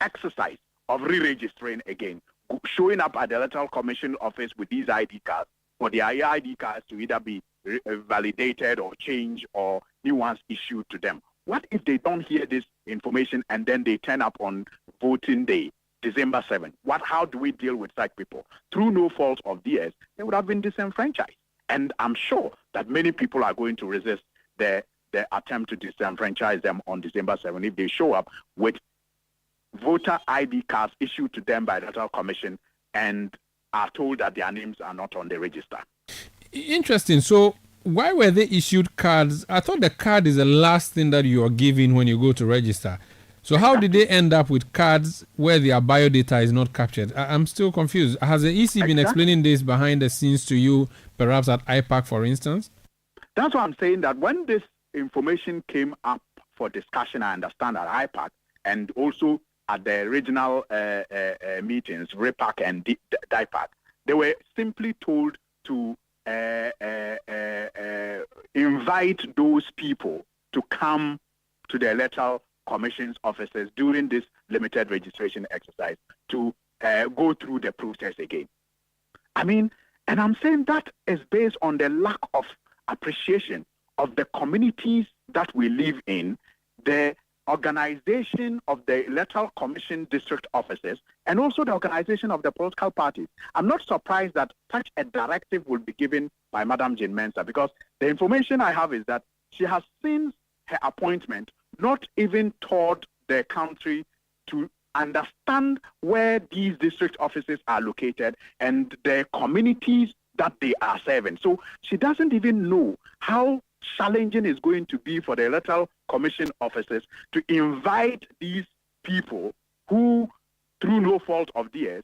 exercise of re-registering again, showing up at the Electoral Commission office with these ID cards for their ID cards to either be validated or changed or new ones issued to them. What if they don't hear this information and then they turn up on voting day, December 7th? How do we deal with such people? Through no fault of theirs, they would have been disenfranchised. And I'm sure that many people are going to resist the attempt to disenfranchise them on December 7th if they show up with voter ID cards issued to them by the Electoral Commission and are told that their names are not on the register. Interesting. So why were they issued cards? I thought the card is the last thing that you are given when you go to register. So how did they end up with cards where their biodata is not captured? I'm still confused. Has the EC been explaining this behind the scenes to you, perhaps at IPAC, for instance? That's why I'm saying that when this information came up for discussion, I understand, at IPAC and also at the regional meetings, RIPAC and DIPAC, they were simply told to invite those people to come to the Electoral Commission's offices during this limited registration exercise to go through the process again. And I'm saying that is based on the lack of appreciation of the communities that we live in, the organization of the Electoral Commission district offices, and also the organization of the political parties. I'm not surprised that such a directive will be given by Madam Jane Mensah, because the information I have is that she has since her appointment not even toured the country to understand where these district offices are located and the communities that they are serving. So she doesn't even know how challenging it's going to be for the Electoral Commission officers to invite these people who, through no fault of theirs,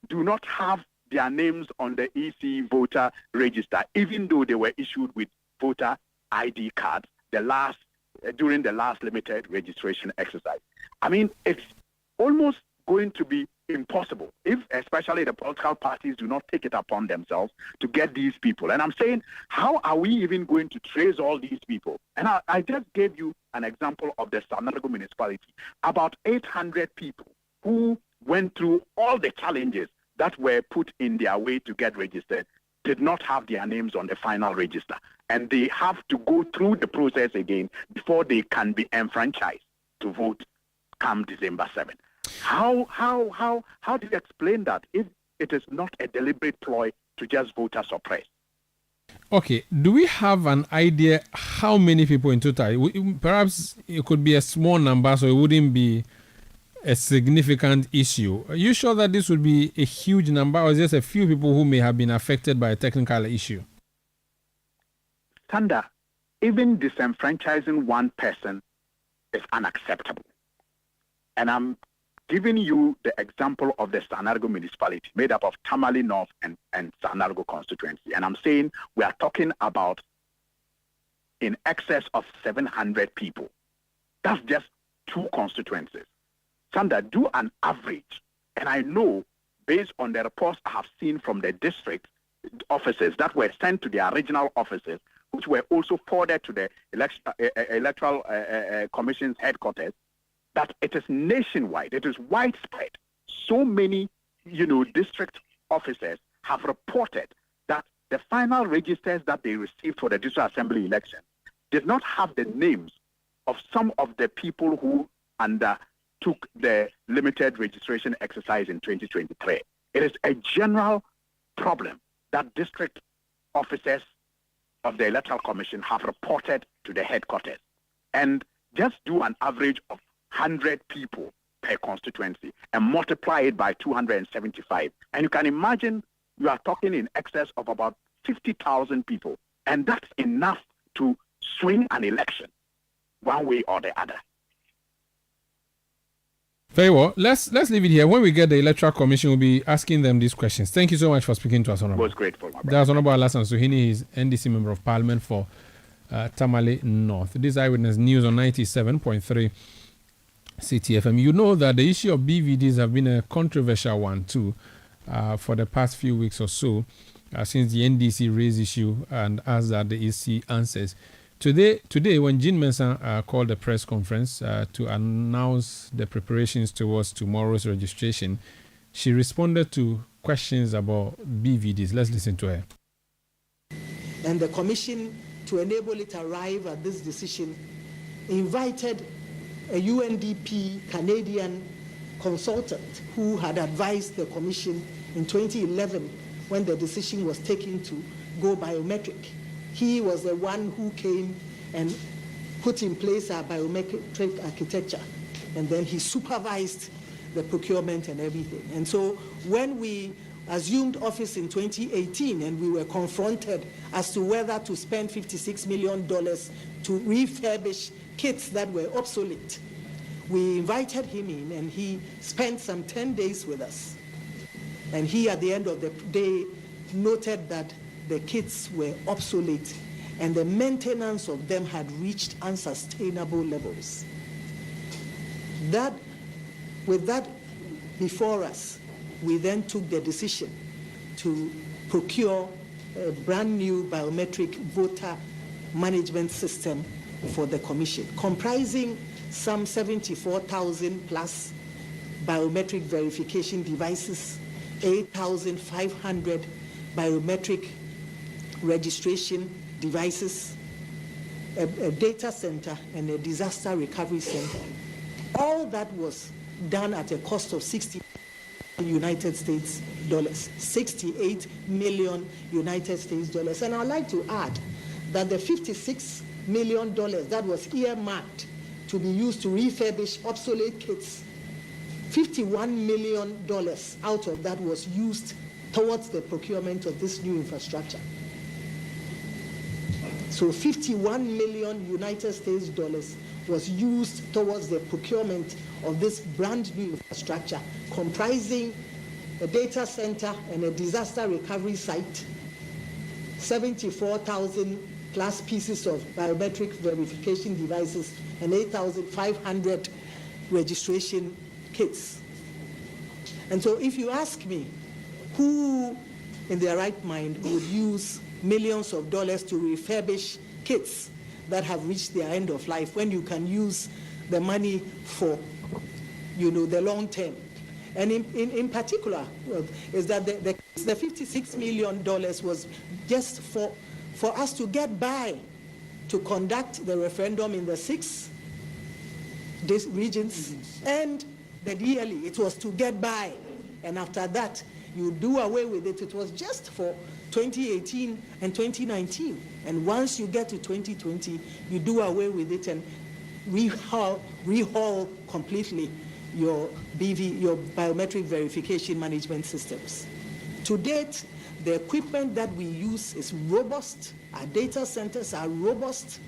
do not have their names on the EC voter register, even though they were issued with voter ID cards during the last limited registration exercise. I mean, it's almost going to be impossible if especially the political parties do not take it upon themselves to get these people. And I'm saying, how are we even going to trace all these people? And I just gave you an example of the Sanargo municipality. About 800 people who went through all the challenges that were put in their way to get registered did not have their names on the final register. And they have to go through the process again before they can be enfranchised to vote come December 7th. How do you explain that if it is not a deliberate ploy to just voter suppress? Okay, do we have an idea how many people in total? Perhaps it could be a small number, so it wouldn't be a significant issue. Are you sure that this would be a huge number, or just a few people who may have been affected by a technical issue? Thunder, even disenfranchising one person is unacceptable. And I'm giving you the example of the Sanargo municipality made up of Tamale North and Sanargo constituency. And I'm saying we are talking about in excess of 700 people. That's just 2 constituencies. Thunder, do an average. And I know, based on the reports I have seen from the district offices that were sent to their regional offices, which were also forwarded to the Electoral Commission's headquarters, that it is nationwide, it is widespread. So many, district officers have reported that the final registers that they received for the district assembly election did not have the names of some of the people who undertook the limited registration exercise in 2023. It is a general problem that district officers of the Electoral Commission have reported to the headquarters. And just do an average of 100 people per constituency and multiply it by 275. And you can imagine you are talking in excess of about 50,000 people. And that's enough to swing an election one way or the other. Very well. Let's leave it here. When we get the Electoral Commission, we'll be asking them these questions. Thank you so much for speaking to us, Honorable. Most grateful. That's Honorable Alasan Suhini. He's NDC Member of Parliament for Tamale North. This is Eyewitness News on 97.3 Citi FM. You know that the issue of BVDs have been a controversial one too for the past few weeks or so since the NDC raised issue and asked that the EC answers. Today, when Jean Mensah called a press conference to announce the preparations towards tomorrow's registration, she responded to questions about BVDs. Let's listen to her. And the Commission, to enable it to arrive at this decision, invited a UNDP Canadian consultant who had advised the Commission in 2011 when the decision was taken to go biometric. He was the one who came and put in place our biometric architecture, and then he supervised the procurement and everything. And so when we assumed office in 2018 and we were confronted as to whether to spend $56 million to refurbish kits that were obsolete, we invited him in and he spent some 10 days with us. And he, at the end of the day, noted that the kits were obsolete and the maintenance of them had reached unsustainable levels. With that before us, we then took the decision to procure a brand new biometric voter management system for the Commission, comprising some 74,000 plus biometric verification devices, 8,500 biometric registration devices, a data center, and a disaster recovery center. All that was done at a cost of $60 United States dollars, $68 million United States dollars. And I'd like to add that the $56 million that was earmarked to be used to refurbish obsolete kits, $51 million out of that was used towards the procurement of this new infrastructure. So 51 million United States dollars was used towards the procurement of this brand new infrastructure, comprising a data center and a disaster recovery site, 74,000 plus pieces of biometric verification devices, and 8,500 registration kits. And so if you ask me, who in their right mind would use millions of dollars to refurbish kits that have reached their end of life when you can use the money for, the long term? And in particular, is that the $56 million was just for us to get by to conduct the referendum in the 6 regions, and the DLE, it was to get by. And after that, you do away with it. It was just for 2018 and 2019. And once you get to 2020, you do away with it and rehaul completely your biometric verification management systems. To date, the equipment that we use is robust. Our data centers are robust,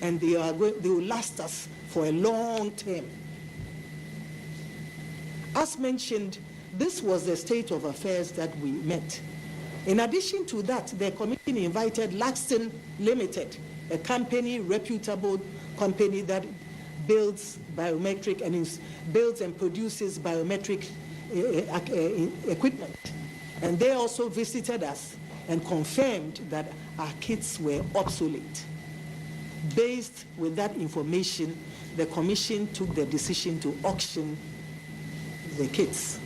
and they will last us for a long term. As mentioned, this was the state of affairs that we met. In addition to that, the commission invited Laxton Limited, a reputable company that builds biometric and builds and produces biometric equipment. And they also visited us and confirmed that our kits were obsolete. Based with that information, the commission took the decision to auction the kits.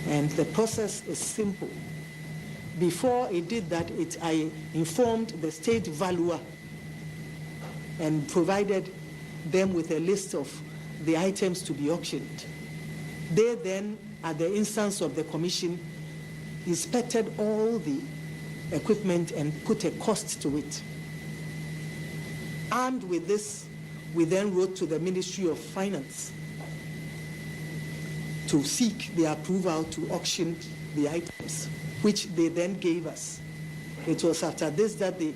And the process is simple. Before it did that, I informed the state valuer and provided them with a list of the items to be auctioned. They then, at the instance of the commission, inspected all the equipment and put a cost to it. Armed with this, we then wrote to the Ministry of Finance to seek the approval to auction the items, which they then gave us. It was after this that the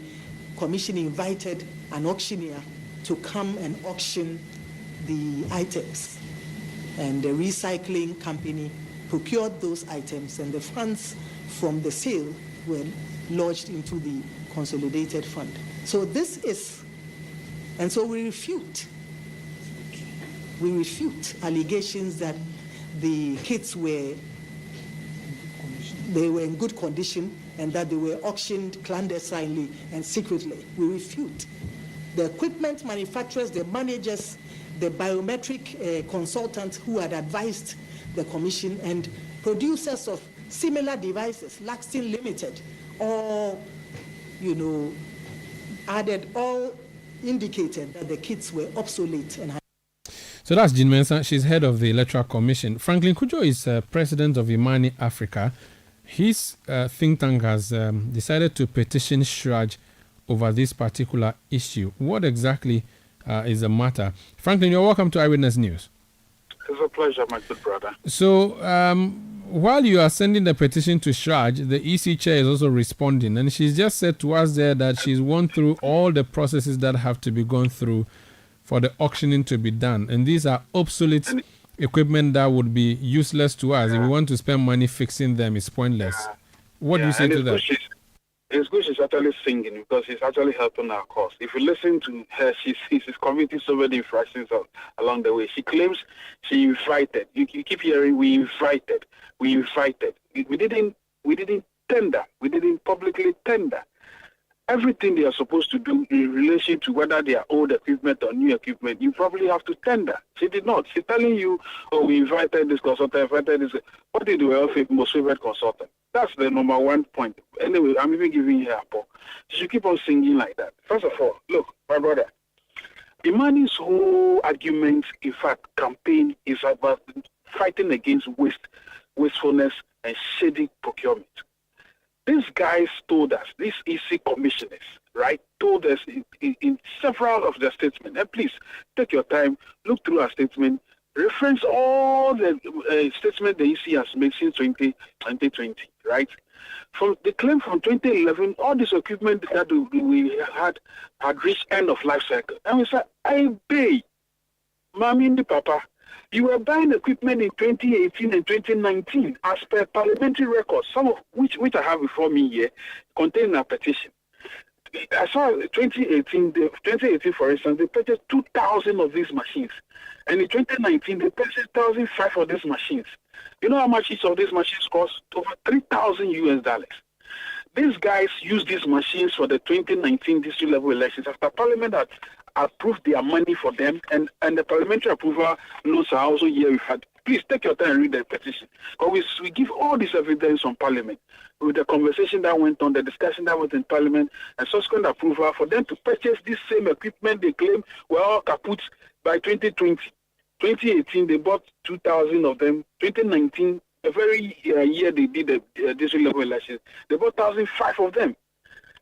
commission invited an auctioneer to come and auction the items. And the recycling company procured those items, and the funds from the sale were lodged into the consolidated fund. So this is, and so we refute allegations that the kits were in good condition and that they were auctioned clandestinely and secretly. We refute. The equipment manufacturers, the managers, the biometric consultants who had advised the commission, and producers of similar devices, Laxton Limited, all indicated that the kits were obsolete. And so that's Jean Mensah. She's head of the Electoral Commission. Franklin Cudjoe is president of Imani Africa. His think tank has decided to petition Shraj over this particular issue. What exactly is the matter? Franklin, you're welcome to Eyewitness News. It's a pleasure, my good brother. So, while you are sending the petition to Shraj, the EC chair is also responding, and she's just said to us there that she's gone through all the processes that have to be gone through for the auctioning to be done, and these are obsolete equipment that would be useless to us. If we want to spend money fixing them, it's pointless. What do you say to that? It's good she's actually singing, because she's actually helping our cause. If you listen to her, she's committing so many infractions along the way. She claims she invited. You keep hearing we invited. We didn't tender. We didn't publicly tender. Everything they are supposed to do in relation to whether they are old equipment or new equipment, you probably have to tender. She did not. She's telling you, oh, we invited this consultant, invited this. What did the most favorite consultant? That's the number one point. Anyway, I'm even giving her a ball. She should keep on singing like that. First of all, look, my brother, Imani's whole argument, in fact, campaign is about fighting against wastefulness and shady procurement. These guys told us, these EC commissioners, right, told us in several of their statements, and please take your time, look through our statement, reference all the statements the EC has made since 2020, right? From the claim from 2011, all this equipment that we had reached end of life cycle. And we said, I pay, Mami and Papa, You were buying equipment in 2018 and 2019 as per parliamentary records, some of which I have before me here, containing a petition. I saw 2018, for instance, they purchased 2,000 of these machines. And in 2019, they purchased 1,500 of these machines. You know how much each of these machines cost? Over $3,000. These guys used these machines for the 2019 district level elections after Parliament had approved their money for them, and the parliamentary approval notes are also here. Please take your time and read the petition. Because we give all this evidence on Parliament with the conversation that went on, the discussion that went in Parliament, and subsequent approval for them to purchase this same equipment they claim were all kaput by 2020. 2018, they bought 2,000 of them. 2019, the very year they did the district level elections, they bought 1,500 of them.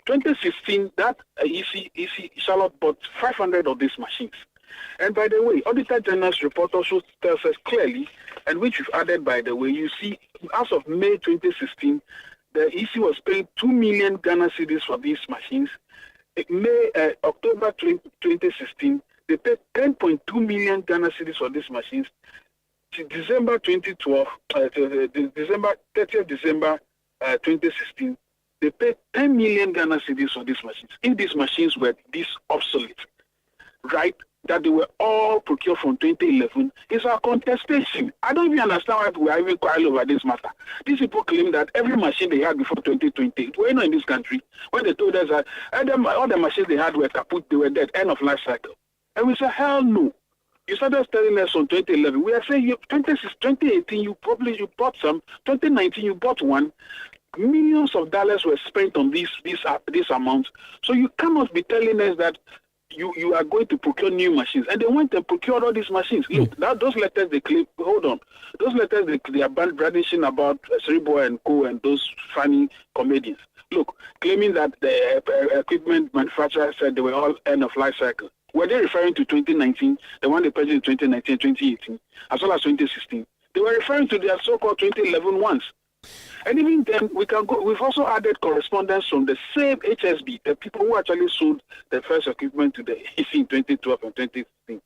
2016, that EC Charlotte bought 500 of these machines. And by the way, Auditor General's report also tells us clearly, and which we've added by the way, you see, as of May 2016, the EC was paying 2 million Ghana cedis for these machines. October 2016, they paid 10.2 million Ghana cedis for these machines. December 2012, December 30th December 2016, they paid 10 million Ghana cedis for these machines. If these machines were this obsolete, right, that they were all procured from 2011, is our contestation. I don't even understand why we are even quarreling over this matter. These people claim that every machine they had before 2020, we're not in this country, when they told us that all the machines they had were kaput, they were dead, end of life cycle. And we said, hell no. You started telling us on 2011. We are saying 2018, you bought some. 2019, you bought one. Millions of dollars were spent on these amounts. So you cannot be telling us that you are going to procure new machines. And they went and procured all these machines. Look, those letters they claim, hold on. Those letters they are brandishing about Seribo and Co. and those funny comedians. Look, claiming that the equipment manufacturer said they were all end of life cycle. Were they referring to 2019, the one they purchased in 2019, 2018, as well as 2016? They were referring to their so-called 2011 ones. And even then, we've also added correspondence from the same HSB, the people who actually sold the first equipment to the EC in 2012 and 2016,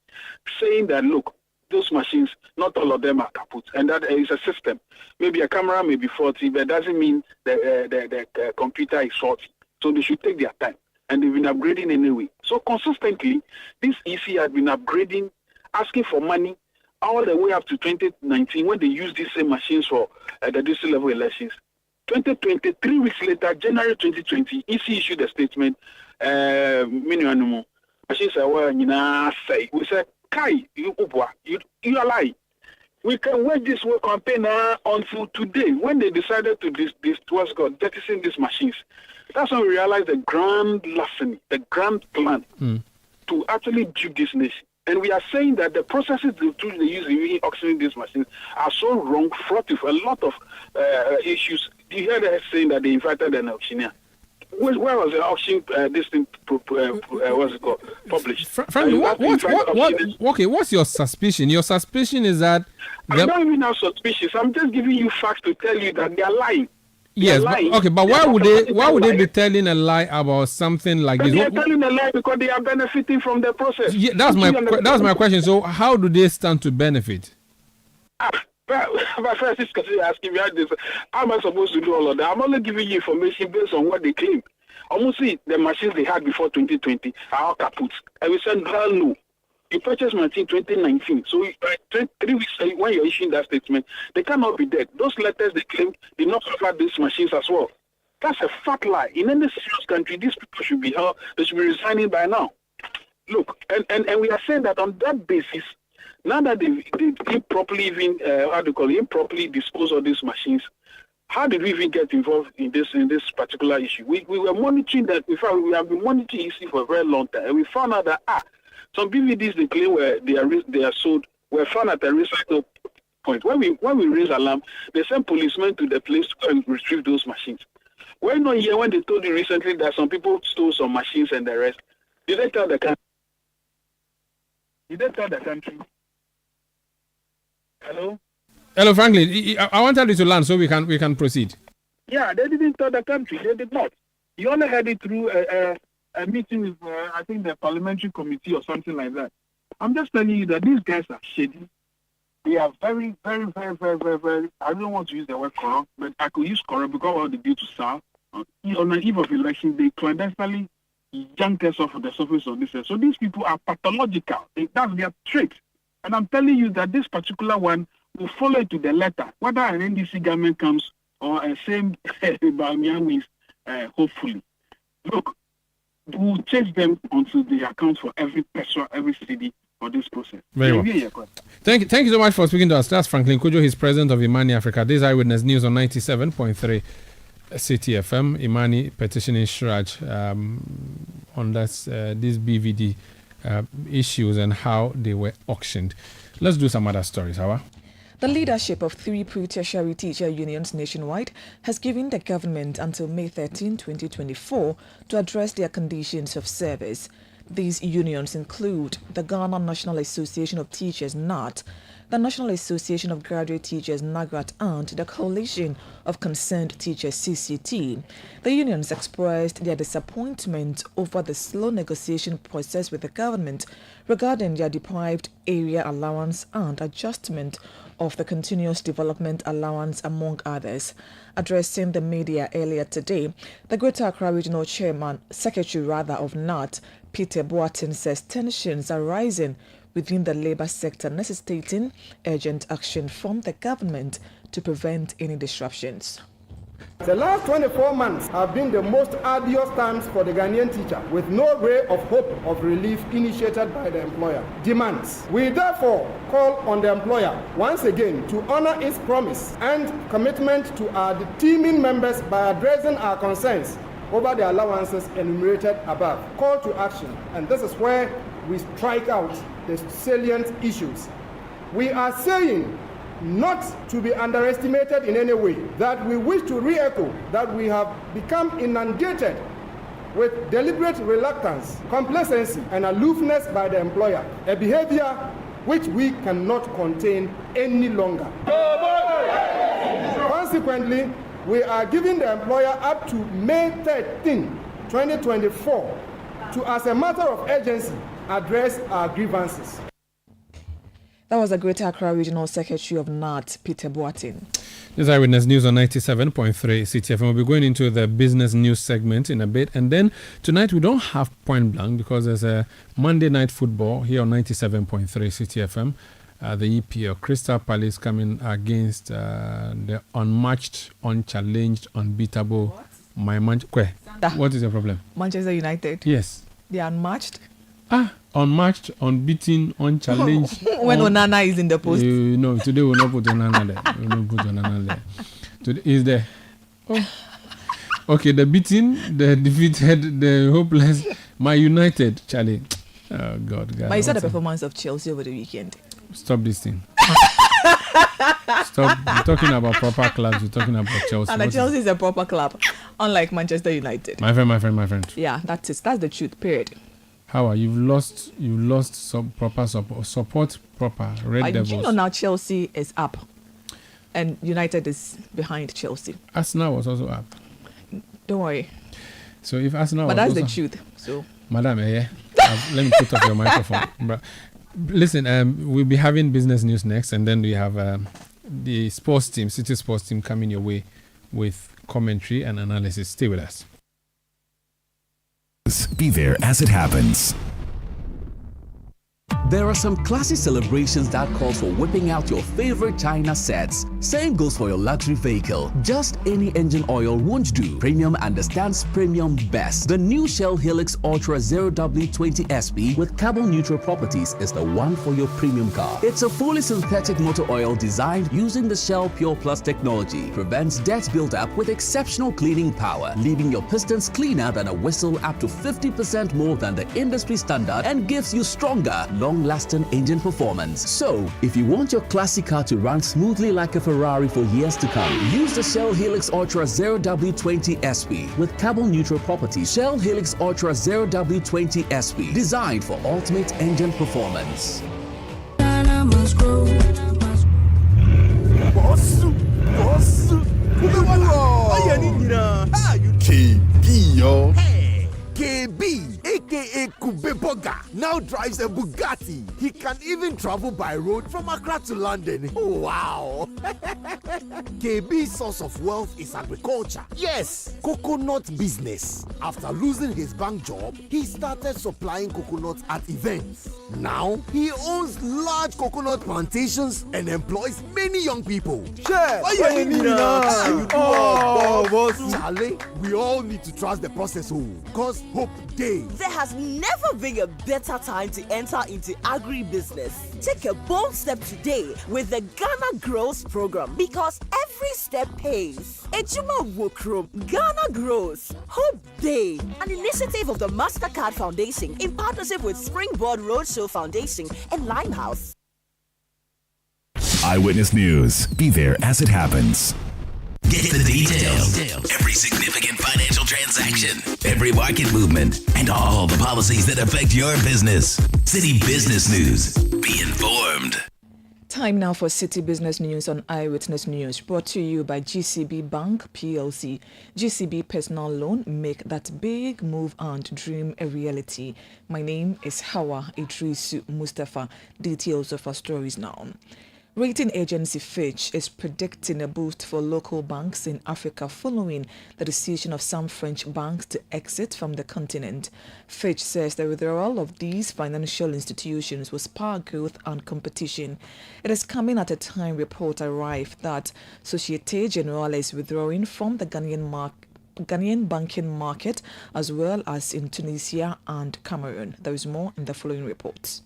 saying that, look, those machines, not all of them are kaput, and that is a system. Maybe a camera may be faulty, but it doesn't mean the computer is faulty. So they should take their time. And they've been upgrading anyway. So consistently, this EC has been upgrading, asking for money all the way up to 2019 when they used these same machines for the district level elections. 2020, 3 weeks later, January 2020, EC issued a statement. Machines are we said, Kai, you are lying. We can wage this war campaign until today when they decided to jettisoning these machines. That's when we realized the grand lesson, the grand plan to actually dupe this nation. And we are saying that the processes they use in auctioning these machines are so wrong, fraught with a lot of issues. You hear them saying that they invited an auctioneer. Where was the auction? This thing, what's it called? Published. Frankly, what's your suspicion? Your suspicion is that I don't even have suspicions. I'm just giving you facts to tell you that they are lying. Yes, but why would they be telling a lie about something like this? They are telling a lie because they are benefiting from the process. Yeah, that's my question. So how do they stand to benefit? My first is asking me this. How am I supposed to do all of that? I'm only giving you information based on what they claim. Almost see the machines they had before 2020 are all kaput. And we said, hell no. You purchased machine in 2019. So 3 weeks when you're issuing that statement, they cannot be dead. Those letters they claim did not cover these machines as well. That's a fat lie. In any serious country, these people should be held. They should be resigning by now. Look, and we are saying that on that basis, now that they improperly improperly dispose of these machines, how did we even get involved in this particular issue? We were monitoring that. In fact, we have been monitoring EC for a very long time, and we found out that some BVDs they claim they are sold were found at a recycle point. When we raise alarm, they send policemen to the place to go and retrieve those machines. We're not here when they told you recently that some people stole some machines and the rest. Did they tell the country? Hello? Hello, Franklin. I wanted you to land so we can proceed. Yeah, they didn't tell the country. They did not. You only had it through a meeting with, I think, the parliamentary committee or something like that. I'm just telling you that these guys are shady. They are very, very, very, very, very, very, I don't want to use the word corrupt, but I could use corrupt because of the due to serve. On the eve of election, they clandestinely yank us off the surface of this. So these people are pathological. That's their trait. And I'm telling you that this particular one will follow it to the letter, whether an NDC government comes or a same Bamianis, hopefully. Look, we'll chase them until they account for every peso, every city for this process. Very well. Thank you so much for speaking to us. That's Franklin Kojo. He's president of Imani Africa. This is Eyewitness News on 97.3 Citi FM. Imani petitioning Shraj on these BVD issues and how they were auctioned. Let's do some other stories, Hawa. The leadership of 3 pre-tertiary teacher unions nationwide has given the government until May 13, 2024 to address their conditions of service. These unions include the Ghana National Association of Teachers, NAT, the National Association of Graduate Teachers, NAGRAT, and the Coalition of Concerned Teachers, CCT. The unions expressed their disappointment over the slow negotiation process with the government regarding their deprived area allowance and adjustment of the Continuous Development Allowance, among others. Addressing the media earlier today, the Greater Accra Regional Secretary of NAT, Peter Boateng, says tensions are rising within the labour sector, necessitating urgent action from the government to prevent any disruptions. The last 24 months have been the most arduous times for the Ghanaian teacher, with no ray of hope of relief initiated by the employer. Demands. We therefore call on the employer once again to honor its promise and commitment to our teaming members by addressing our concerns over the allowances enumerated above. Call to action, and this is where we strike out the salient issues. We are saying, not to be underestimated in any way, that we wish to re-echo that we have become inundated with deliberate reluctance, complacency, and aloofness by the employer, a behavior which we cannot contain any longer. Consequently, we are giving the employer up to May 13, 2024, to, as a matter of urgency, address our grievances. That was the Greater Accra Regional Secretary of NAT, Peter Boateng. This is Eyewitness News on 97.3 Citi FM. We'll be going into the business news segment in a bit. And then tonight we don't have Point Blank because there's a Monday night football here on 97.3 Citi FM. The EPL, Crystal Palace coming against the unmatched, unchallenged, unbeatable. What is your problem? Manchester United. Yes. They are unmatched. Unmatched, unbeaten, unchallenged. When Onana is in the post. No, today we'll not put Onana there. We'll not put Onana there. Today is there. Oh. Okay, the beaten, the defeated, the hopeless, my United, Charlie. Oh, God. But you saw the performance of Chelsea over the weekend. Stop this thing. Stop. You're talking about proper clubs. You're talking about Chelsea. And Chelsea is a proper club, unlike Manchester United. My friend. Yeah, that's it. That's the truth, period. How are you? You've lost some proper support proper Red Devils. You know now Chelsea is up and United is behind Chelsea. Arsenal was also up. Don't worry. So if Arsenal but was that's also, the truth. So Madam, let me put off your microphone. But listen, we'll be having business news next, and then we have the sports team, City Sports team, coming your way with commentary and analysis. Stay with us. Be there as it happens. There are some classy celebrations that call for whipping out your favorite China sets. Same goes for your luxury vehicle. Just any engine oil won't do. Premium understands premium best. The new Shell Helix Ultra 0W20 SP with carbon neutral properties is the one for your premium car. It's a fully synthetic motor oil designed using the Shell Pure Plus technology. Prevents dirt buildup with exceptional cleaning power, leaving your pistons cleaner than a whistle, up to 50% more than the industry standard, and gives you stronger, long-lasting engine performance. So, if you want your classic car to run smoothly like a Ferrari for years to come, use the Shell Helix Ultra 0W20 SP with carbon neutral properties. Shell Helix Ultra 0W20 SP, designed for ultimate engine performance. KB, aka Beboga now drives a Bugatti. He can even travel by road from Accra to London. Wow! KB's source of wealth is agriculture. Yes, coconut business. After losing his bank job, he started supplying coconuts at events. Now, he owns large coconut plantations and employs many young people. Charlie, we all need to trust the process, because hope days. There has never been a better time to enter into agribusiness. Take a bold step today with the Ghana Grows program, because every step pays. Ejuma Wokrom, Ghana Grows, Hope Day, an initiative of the MasterCard Foundation in partnership with Springboard Roadshow Foundation and Limehouse. Eyewitness News. Be there as it happens. Get the details. Every significant financial transaction, every market movement, and all the policies that affect your business. City Business News. Be informed. Time now for City Business News on Eyewitness News, brought to you by GCB Bank PLC. GCB Personal Loan, make that big move and dream a reality. My name is Hawa Idrisu Mustafa. Details of our stories now. Rating agency Fitch is predicting a boost for local banks in Africa following the decision of some French banks to exit from the continent. Fitch says the withdrawal of these financial institutions will spur growth and competition. It is coming at a time reports arrive that Societe Generale is withdrawing from the Ghanaian banking market, as well as in Tunisia and Cameroon. There is more in the following reports.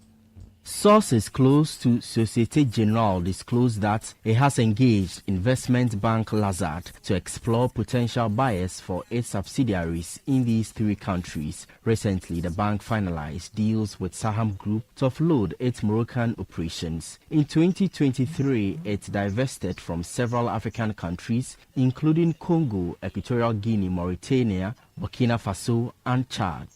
Sources close to Societe Generale disclosed that it has engaged investment bank Lazard to explore potential buyers for its subsidiaries in these three countries. Recently, the bank finalized deals with Saham Group to offload its Moroccan operations. In 2023, it divested from several African countries, including Congo, Equatorial Guinea, Mauritania, Burkina Faso, and Chad.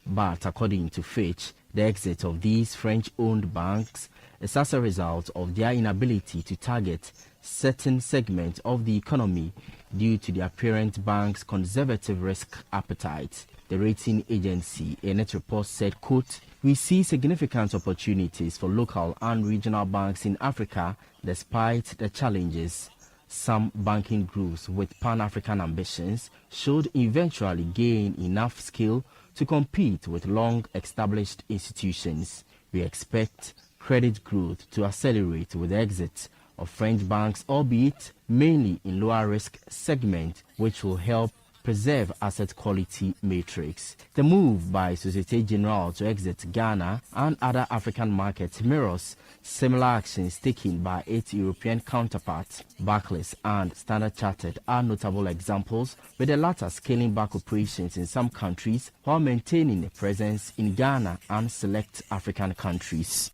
But according to Fitch, the exit of these French-owned banks is as a result of their inability to target certain segments of the economy due to the parent bank's conservative risk appetite. The rating agency in its report said, quote, "We see significant opportunities for local and regional banks in Africa despite the challenges. Some banking groups with Pan-African ambitions should eventually gain enough scale to compete with long-established institutions. We expect credit growth to accelerate with the exit of French banks, albeit mainly in lower-risk segments, which will help preserve asset quality matrix." The move by Societe Generale to exit Ghana and other African markets mirrors similar actions taken by its European counterparts. Barclays and Standard Chartered are notable examples, with the latter scaling back operations in some countries while maintaining a presence in Ghana and select African countries.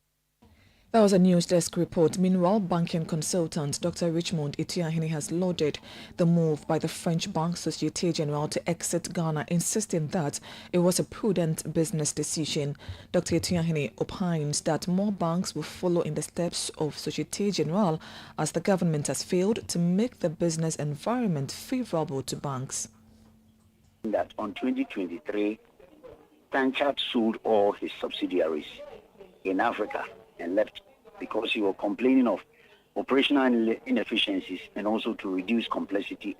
That was a news desk report. Meanwhile, banking consultant Dr. Richmond Etiahene has lauded the move by the French bank Societe Generale to exit Ghana, insisting that it was a prudent business decision. Dr. Etiahene opines that more banks will follow in the steps of Societe Generale, as the government has failed to make the business environment favorable to banks. That on 2023, Tanchart sold all his subsidiaries in Africa and left because he was complaining of operational inefficiencies and also to reduce complexity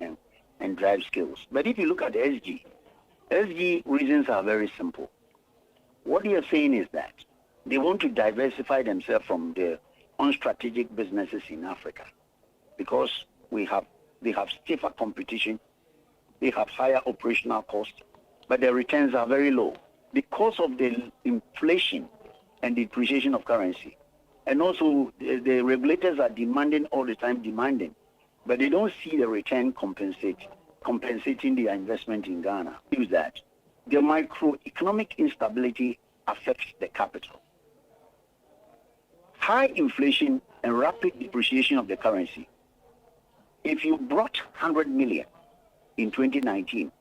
and drive skills. But if you look at the SG reasons are very simple. What they are saying is that they want to diversify themselves from the unstrategic businesses in Africa, because they have stiffer competition, they have higher operational costs, but their returns are very low because of the inflation and the depreciation of currency. And also the regulators are demanding all the time, but they don't see the return compensating their investment in Ghana. Use that. The microeconomic instability affects the capital. High inflation and rapid depreciation of the currency. If you brought 100 million in 2019,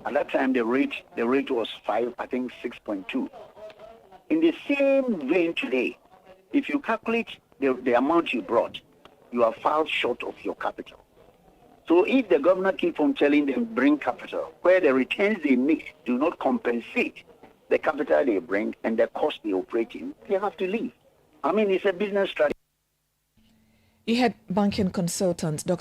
at that time the rate was 6.2. In the same vein today, if you calculate the amount you brought, you are far short of your capital. So if the governor keeps on telling them bring capital, where the returns they make do not compensate the capital they bring and the cost they operate in, they have to leave. I mean, it's a business strategy. He had banking consultant Dr.